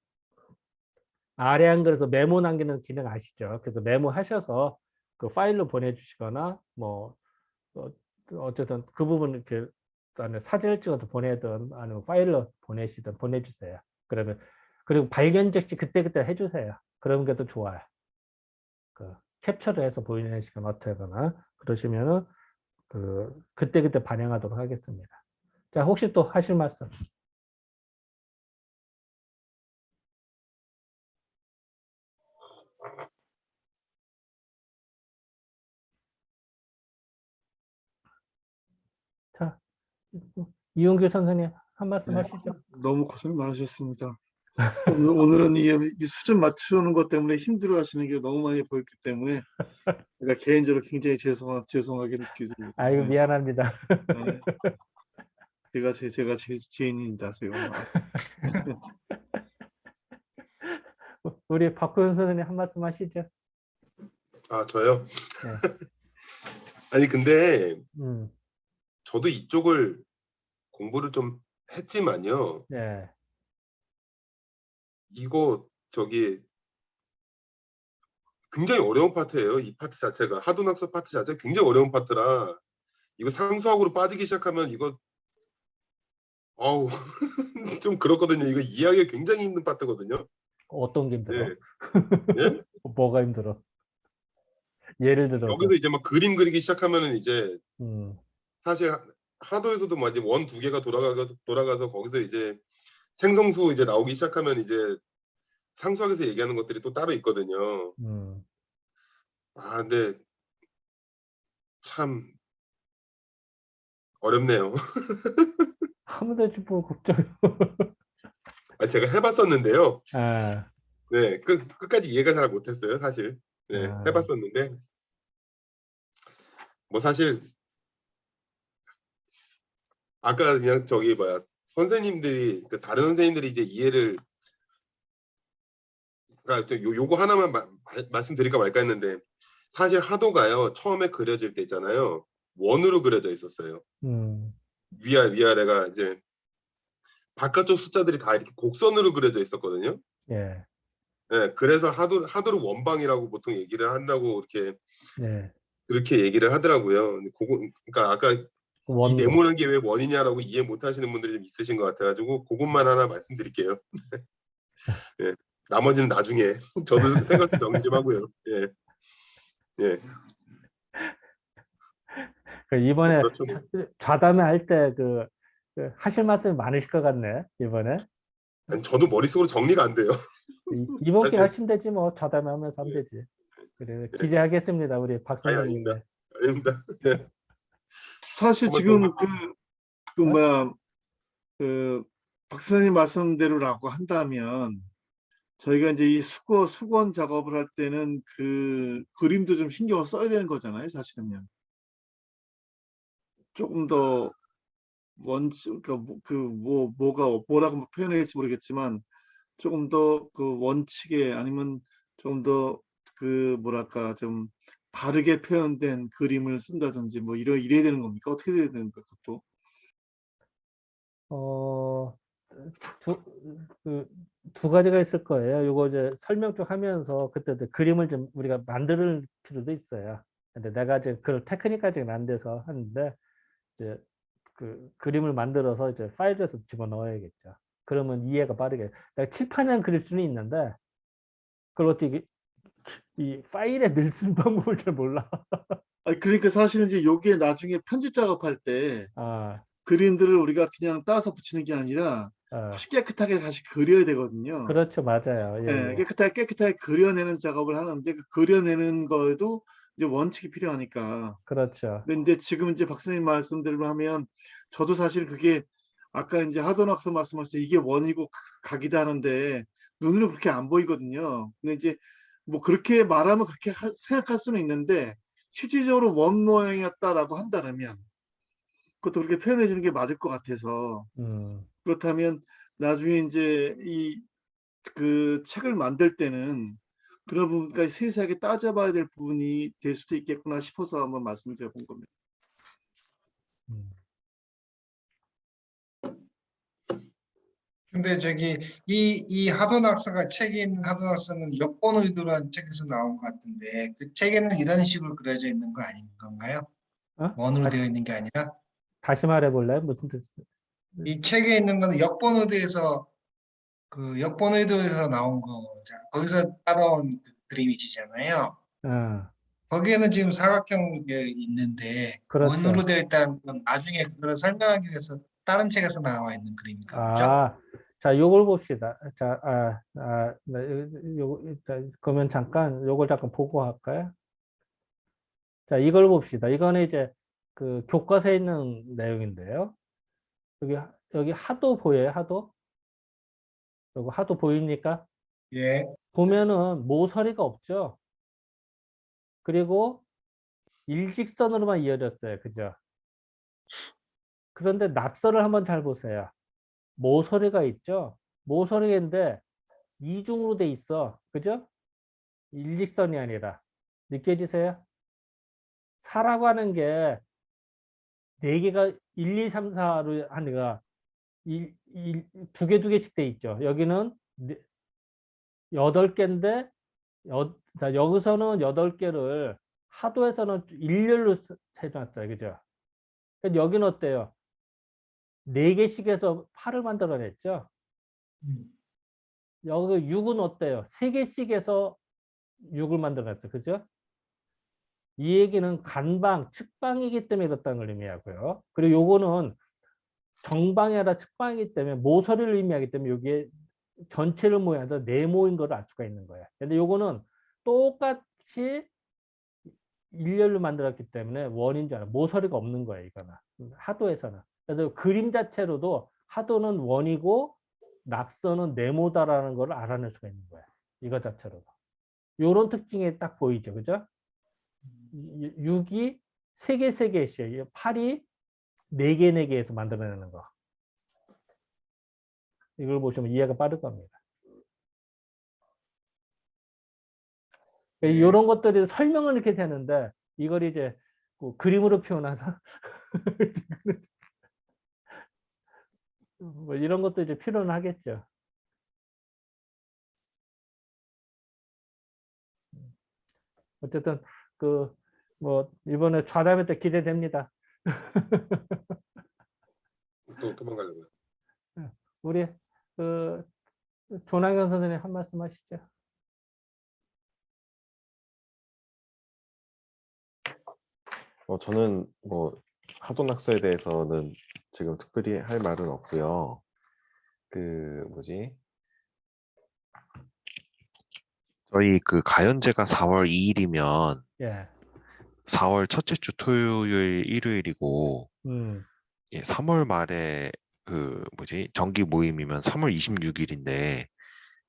Speaker 1: 아래 한글에서 메모 남기는 기능 아시죠? 그래서 메모하셔서 그 파일로 보내주시거나 뭐 어쨌든 그 부분 이렇게 사진을 찍어서 보내든 아니면 파일로 보내시든 보내주세요. 그러면 그리고 발견 즉시 그때그때 해주세요. 그런 게 더 좋아요. 그 캡처를 해서 보내시거나 어떻게거나 그러시면은 그때그때 반영하도록 하겠습니다. 자, 혹시 또 하실 말씀? 자, 이용규 선생님 한 말씀
Speaker 2: 네.
Speaker 1: 하시죠.
Speaker 2: 너무 고생 많으셨습니다. 오늘은 이 수준 맞추는 것 때문에 힘들어 하시는 게 너무 많이 보였기 때문에 제가 개인적으로 굉장히 죄송하게 느껴집니다.
Speaker 1: 아이고
Speaker 2: 네.
Speaker 1: 미안합니다.
Speaker 2: 네. 제가 제 죄인입니다. 제가.
Speaker 1: 우리 박구현 선생님 한 말씀 하시죠.
Speaker 4: 아, 저요?
Speaker 1: 네.
Speaker 4: 아니, 근데
Speaker 1: 음,
Speaker 4: 저도 이쪽을 공부를 좀 했지만요.
Speaker 1: 네.
Speaker 4: 이거 굉장히 어려운 파트예요. 이 파트 자체가 하도낙서 파트 자체가 굉장히 어려운 파트라 이거 상수학으로 빠지기 시작하면 이거 어우 좀 그렇거든요. 이거 이해하기가 굉장히 힘든 파트거든요.
Speaker 1: 어떤 게 힘들어?
Speaker 4: 네. 예?
Speaker 1: 뭐가 힘들어? 예를 들어서.
Speaker 4: 여기서 이제 막 그림 그리기 시작하면은 이제
Speaker 1: 음,
Speaker 4: 사실 하도에서도 뭐 이제 원 두 개가 돌아가서 거기서 이제 생성수 이제 나오기 시작하면 이제 상수학에서 얘기하는 것들이 또 따로 있거든요.
Speaker 1: 음.
Speaker 4: 아, 근데 참 어렵네요.
Speaker 1: 아무데도 뭐 걱정.
Speaker 4: 아, 제가 해봤었는데요.
Speaker 1: 아,
Speaker 4: 네, 끝까지 이해가 잘 못했어요, 사실. 네,
Speaker 1: 아,
Speaker 4: 해봤었는데 뭐 사실 아까 그냥 저기 뭐야 선생님들이 그 다른 선생님들이 이제 이해를 그러니까 요거 하나만 말씀드릴까 말까 했는데 사실 하도가요 처음에 그려질 때 있잖아요 원으로 그려져 있었어요.
Speaker 1: 음,
Speaker 4: 위아래가 이제 바깥쪽 숫자들이 다 이렇게 곡선으로 그려져 있었거든요.
Speaker 1: 예,
Speaker 4: 네, 그래서 하도를 원방이라고 보통 얘기를 한다고 이렇게
Speaker 1: 예.
Speaker 4: 그렇게 얘기를 하더라고요. 근데 그러니까 아까 이
Speaker 1: 원도.
Speaker 4: 네모난 게 왜 원이냐라고 이해 못 하시는 분들이 좀 있으신 것 같아가지고 그것만 하나 말씀드릴게요. 예. 나머지는 나중에 저도 생각 좀 정리 좀 하고요. 예. 예.
Speaker 1: 그 이번에
Speaker 4: 그렇죠. 뭐.
Speaker 1: 좌담회 할 때 그 하실 말씀이 많으실 것 같네, 이번에.
Speaker 4: 아니, 저도 머릿속으로 정리가 안 돼요.
Speaker 1: 이번 기회
Speaker 4: 사실.
Speaker 1: 하시면 되지, 뭐. 좌담회 하면서 하면
Speaker 4: 예.
Speaker 1: 되지. 그래,
Speaker 4: 예.
Speaker 1: 기대하겠습니다, 우리 박
Speaker 4: 아니, 아닙니다.
Speaker 1: 선생님의.
Speaker 4: 아닙니다. 예.
Speaker 2: 사실
Speaker 4: 한번 좀.
Speaker 2: 지금 그
Speaker 1: 어?
Speaker 2: 뭐야 그 박사님 말씀대로라고 한다면 저희가 이제 이 수건 작업을 할 때는 그 그림도 좀 신경을 써야 되는 거잖아요, 사실은요. 조금 더 원칙 뭐가 뭐라고 표현해야 될지 모르겠지만 조금 더 그 원칙에 아니면 좀 더 그 뭐랄까 좀 바르게 표현된 그림을 쓴다든지 뭐 이래야 되는 겁니까? 어떻게 돼야 되는 까 그것도?
Speaker 1: 어, 두, 두 가지가 있을 거예요. 요거 이제 설명 좀 하면서 그때 그림을 좀 우리가 만들 필요도 있어요. 근데 내가 이제 그걸 테크닉까지는 안 돼서 하는데, 이제 그 그림을 만들어서 이제 파일에서 집어넣어야겠죠. 그러면 이해가 빠르게. 내가 칠판에 그릴 수는 있는데, 그걸 어떻게 이 파일에 넣을 수 있는 방법을 잘 몰라.
Speaker 2: 아니 그러니까 사실은 이제 요게 나중에 편집 작업할 때
Speaker 1: 아,
Speaker 2: 그림들을 우리가 그냥 따서 붙이는 게 아니라
Speaker 1: 아,
Speaker 2: 훨씬 깨끗하게 다시 그려야 되거든요.
Speaker 1: 그렇죠. 맞아요. 예,
Speaker 2: 예,
Speaker 1: 예.
Speaker 2: 깨끗하게 그려내는 작업을 하는데 그 그려내는 거에도 이제 원칙이 필요하니까.
Speaker 1: 그렇죠.
Speaker 2: 근데 지금 이제 박사님 말씀대로 하면 저도 사실 그게 아까 이제 하돈 학사 말씀하셨을 때 이게 원이고 각이다 하는데 눈으로 그렇게 안 보이거든요. 근데 이제 뭐 그렇게 말하면 그렇게 생각할 수는 있는데 실질적으로 원 모양이었다라고 한다면 그것도 그렇게 표현해 주는 게 맞을 것 같아서
Speaker 1: 음,
Speaker 2: 그렇다면 나중에 이제 이 그 책을 만들 때는 그런 부분까지 세세하게 따져봐야 될 부분이 될 수도 있겠구나 싶어서 한번 말씀을 드려본 겁니다.
Speaker 1: 음.
Speaker 3: 근데 저기 이 하돈 학사가 책에 있는 하돈 학사는 역번 의도라는 책에서 나온 것 같은데 그 책에는 이런 식으로 그려져 있는 거 아닌 건가요?
Speaker 1: 어?
Speaker 3: 원으로 되어 있는 게 아니라
Speaker 1: 다시 말해볼래? 무슨 뜻?
Speaker 3: 이 책에 있는 거는 역번 의도에서 그 역번 의도에서 나온 거잖아. 거기서 따라온 그 그림이시잖아요.
Speaker 1: 아,
Speaker 3: 거기에는 지금 사각형이 있는데 원으로
Speaker 1: 그렇죠.
Speaker 3: 되어 있다는 건 나중에 그걸 설명하기 위해서 다른 책에서 나와 있는 그림인가 보죠?
Speaker 1: 아, 자, 요걸 봅시다. 자, 자, 그러면 잠깐, 요걸 잠깐 보고 할까요? 자, 이걸 봅시다. 이거는 이제 그 교과서에 있는 내용인데요. 여기 하도 보여요? 하도? 요거 하도 보입니까?
Speaker 3: 예.
Speaker 1: 보면은 모서리가 없죠. 그리고 일직선으로만 이어졌어요. 그죠? 그런데 낙서를 한번 잘 보세요. 모서리가 있죠? 모서리인데 이중으로 돼 있어. 그죠? 일직선이 아니라. 느껴지세요? 사라고 하는 게 네 개가 1, 2, 3, 4로 하니까 두 개 두 개씩 돼 있죠. 여기는 8개인데 자, 여기서는 8개를 하도에서는 일렬로 해놨어요. 그죠? 근데 여기는 어때요? 4개씩 해서 8을 만들어냈죠.
Speaker 3: 음.
Speaker 1: 여기 6은 어때요? 3개씩에서 6을 만들어놨죠. 그죠? 이 얘기는 간방, 측방이기 때문에 이렇다는 걸 의미하고요. 그리고 요거는 정방이 아니라 측방이기 때문에 모서리를 의미하기 때문에 여기에 전체를 모여서 네모인 걸 알 수가 있는 거예요. 근데 요거는 똑같이 일렬로 만들었기 때문에 원인 줄 알아. 모서리가 없는 거예요, 이거는. 하도에서는. 그래서 그림 자체로도 하도는 원이고 낙서는 네모다라는 걸 알아낼 수가 있는 거예요. 이거 자체로도. 요런 특징이 딱 보이죠. 그죠? 6이 3개, 3개씩, 8이 4개, 4개에서 만들어내는 거. 이걸 보시면 이해가 빠를 겁니다. 이런 것들이 설명은 이렇게 되는데 이걸 이제 그 그림으로 표현하다 뭐 이런 것도 이제 필요는 하겠죠. 어쨌든 그 뭐 이번에 좌담회 때 기대됩니다.
Speaker 4: 또 도망가려고요.
Speaker 1: 우리 그 조남경 선생님 한 말씀 하시죠.
Speaker 5: 저는 뭐 하도낙서에 대해서는 지금 특별히 할 말은 없고요. 그 뭐지? 저희 그 가연제가 4월 2일이면
Speaker 1: 예.
Speaker 5: 4월 첫째 주 토요일 일요일이고 예, 3월 말에 그 뭐지? 정기 모임이면 3월 26일인데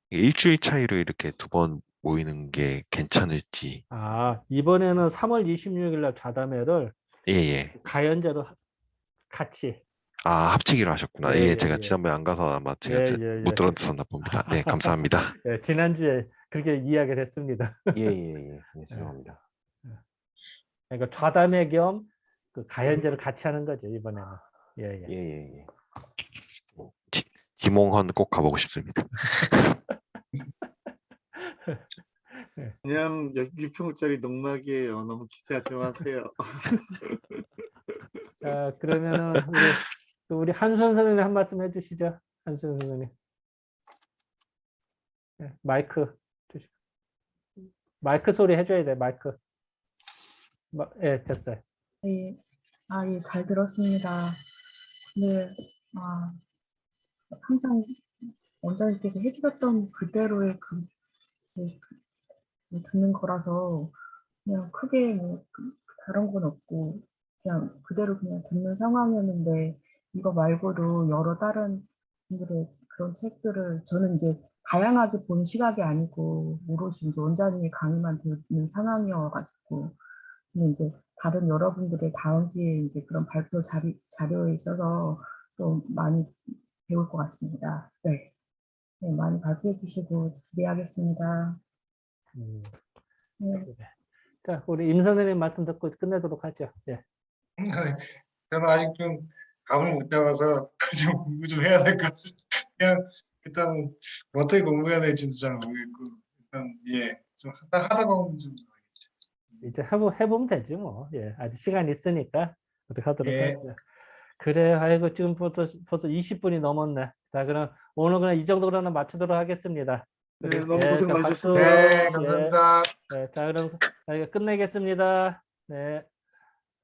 Speaker 5: 일주일 차이로 이렇게 2번 모이는 게 괜찮을지.
Speaker 1: 아, 이번에는 3월 26일 날 좌담회를
Speaker 5: 예, 예.
Speaker 1: 가연제로 같이.
Speaker 5: 아, 합치기로 하셨구나.
Speaker 1: 예,
Speaker 5: 예,
Speaker 1: 예,
Speaker 5: 제가
Speaker 1: 예.
Speaker 5: 지난번에 안 가서 아마
Speaker 1: 예,
Speaker 5: 제가
Speaker 1: 예,
Speaker 5: 못
Speaker 1: 예.
Speaker 5: 들었었나 봅니다. 네, 감사합니다.
Speaker 1: 예, 지난주에 그렇게 이야기를 했습니다.
Speaker 5: 예, 예, 예. 네, 죄송합니다.
Speaker 1: 그러니까 좌담회 겸 그 가연제를 같이 하는 거죠, 이번에는. 예,
Speaker 5: 예,
Speaker 1: 예.
Speaker 5: 예, 예. 지몽헌 꼭 가보고 싶습니다.
Speaker 2: 그냥 6평짜리 농막이에요. 너무 기대하지 마세요.
Speaker 1: 자, 그러면은 우리 한순 선생님 한 말씀 해주시죠. 한순 선생님. 예, 마이크 주시고. 마이크 소리 해줘야 돼, 마이크. 예, 됐어요.
Speaker 6: 예, 예, 잘 들었습니다. 근데, 항상 원장님께서 해주셨던 그대로의 듣는 거라서, 그냥 크게 다른 건 없고, 그냥 그대로 그냥 듣는 상황이었는데, 이거 말고도 여러 다른 분들의 그런 책들을, 저는 이제 다양하게 본 시각이 아니고, 오롯이 이제 원장님의 강의만 듣는 상황이어가지고, 근데 이제 다른 여러분들의 다음 기회에 이제 그런 발표 자료에 있어서 또 많이 배울 것 같습니다. 네. 네, 많이 발표해 주시고 기대하겠습니다. 네.
Speaker 1: 자, 우리 임 선생님 말씀 듣고 끝내도록 하죠. 예.
Speaker 3: 저는 아직 좀 감을 못 잡아서 좀 공부 좀 해야 될 것 같습니다. 그냥 일단 어떻게 공부해야 될지도 잘 모르겠고 일단 좀 하다 보면 좀
Speaker 1: 이제 해보면 되지 뭐. 예, 아직 시간 있으니까 어떻게 하도록
Speaker 3: 예.
Speaker 1: 하죠. 그래, 아이고 지금 벌써 20분이 넘었네. 자, 그럼 오늘 그냥 이 정도로는 마치도록 하겠습니다.
Speaker 2: 네, 너무
Speaker 1: 예,
Speaker 2: 고생
Speaker 1: 자,
Speaker 2: 많으셨습니다.
Speaker 1: 박수.
Speaker 3: 네, 감사합니다.
Speaker 1: 예, 자, 그럼 저희가 끝내겠습니다. 네.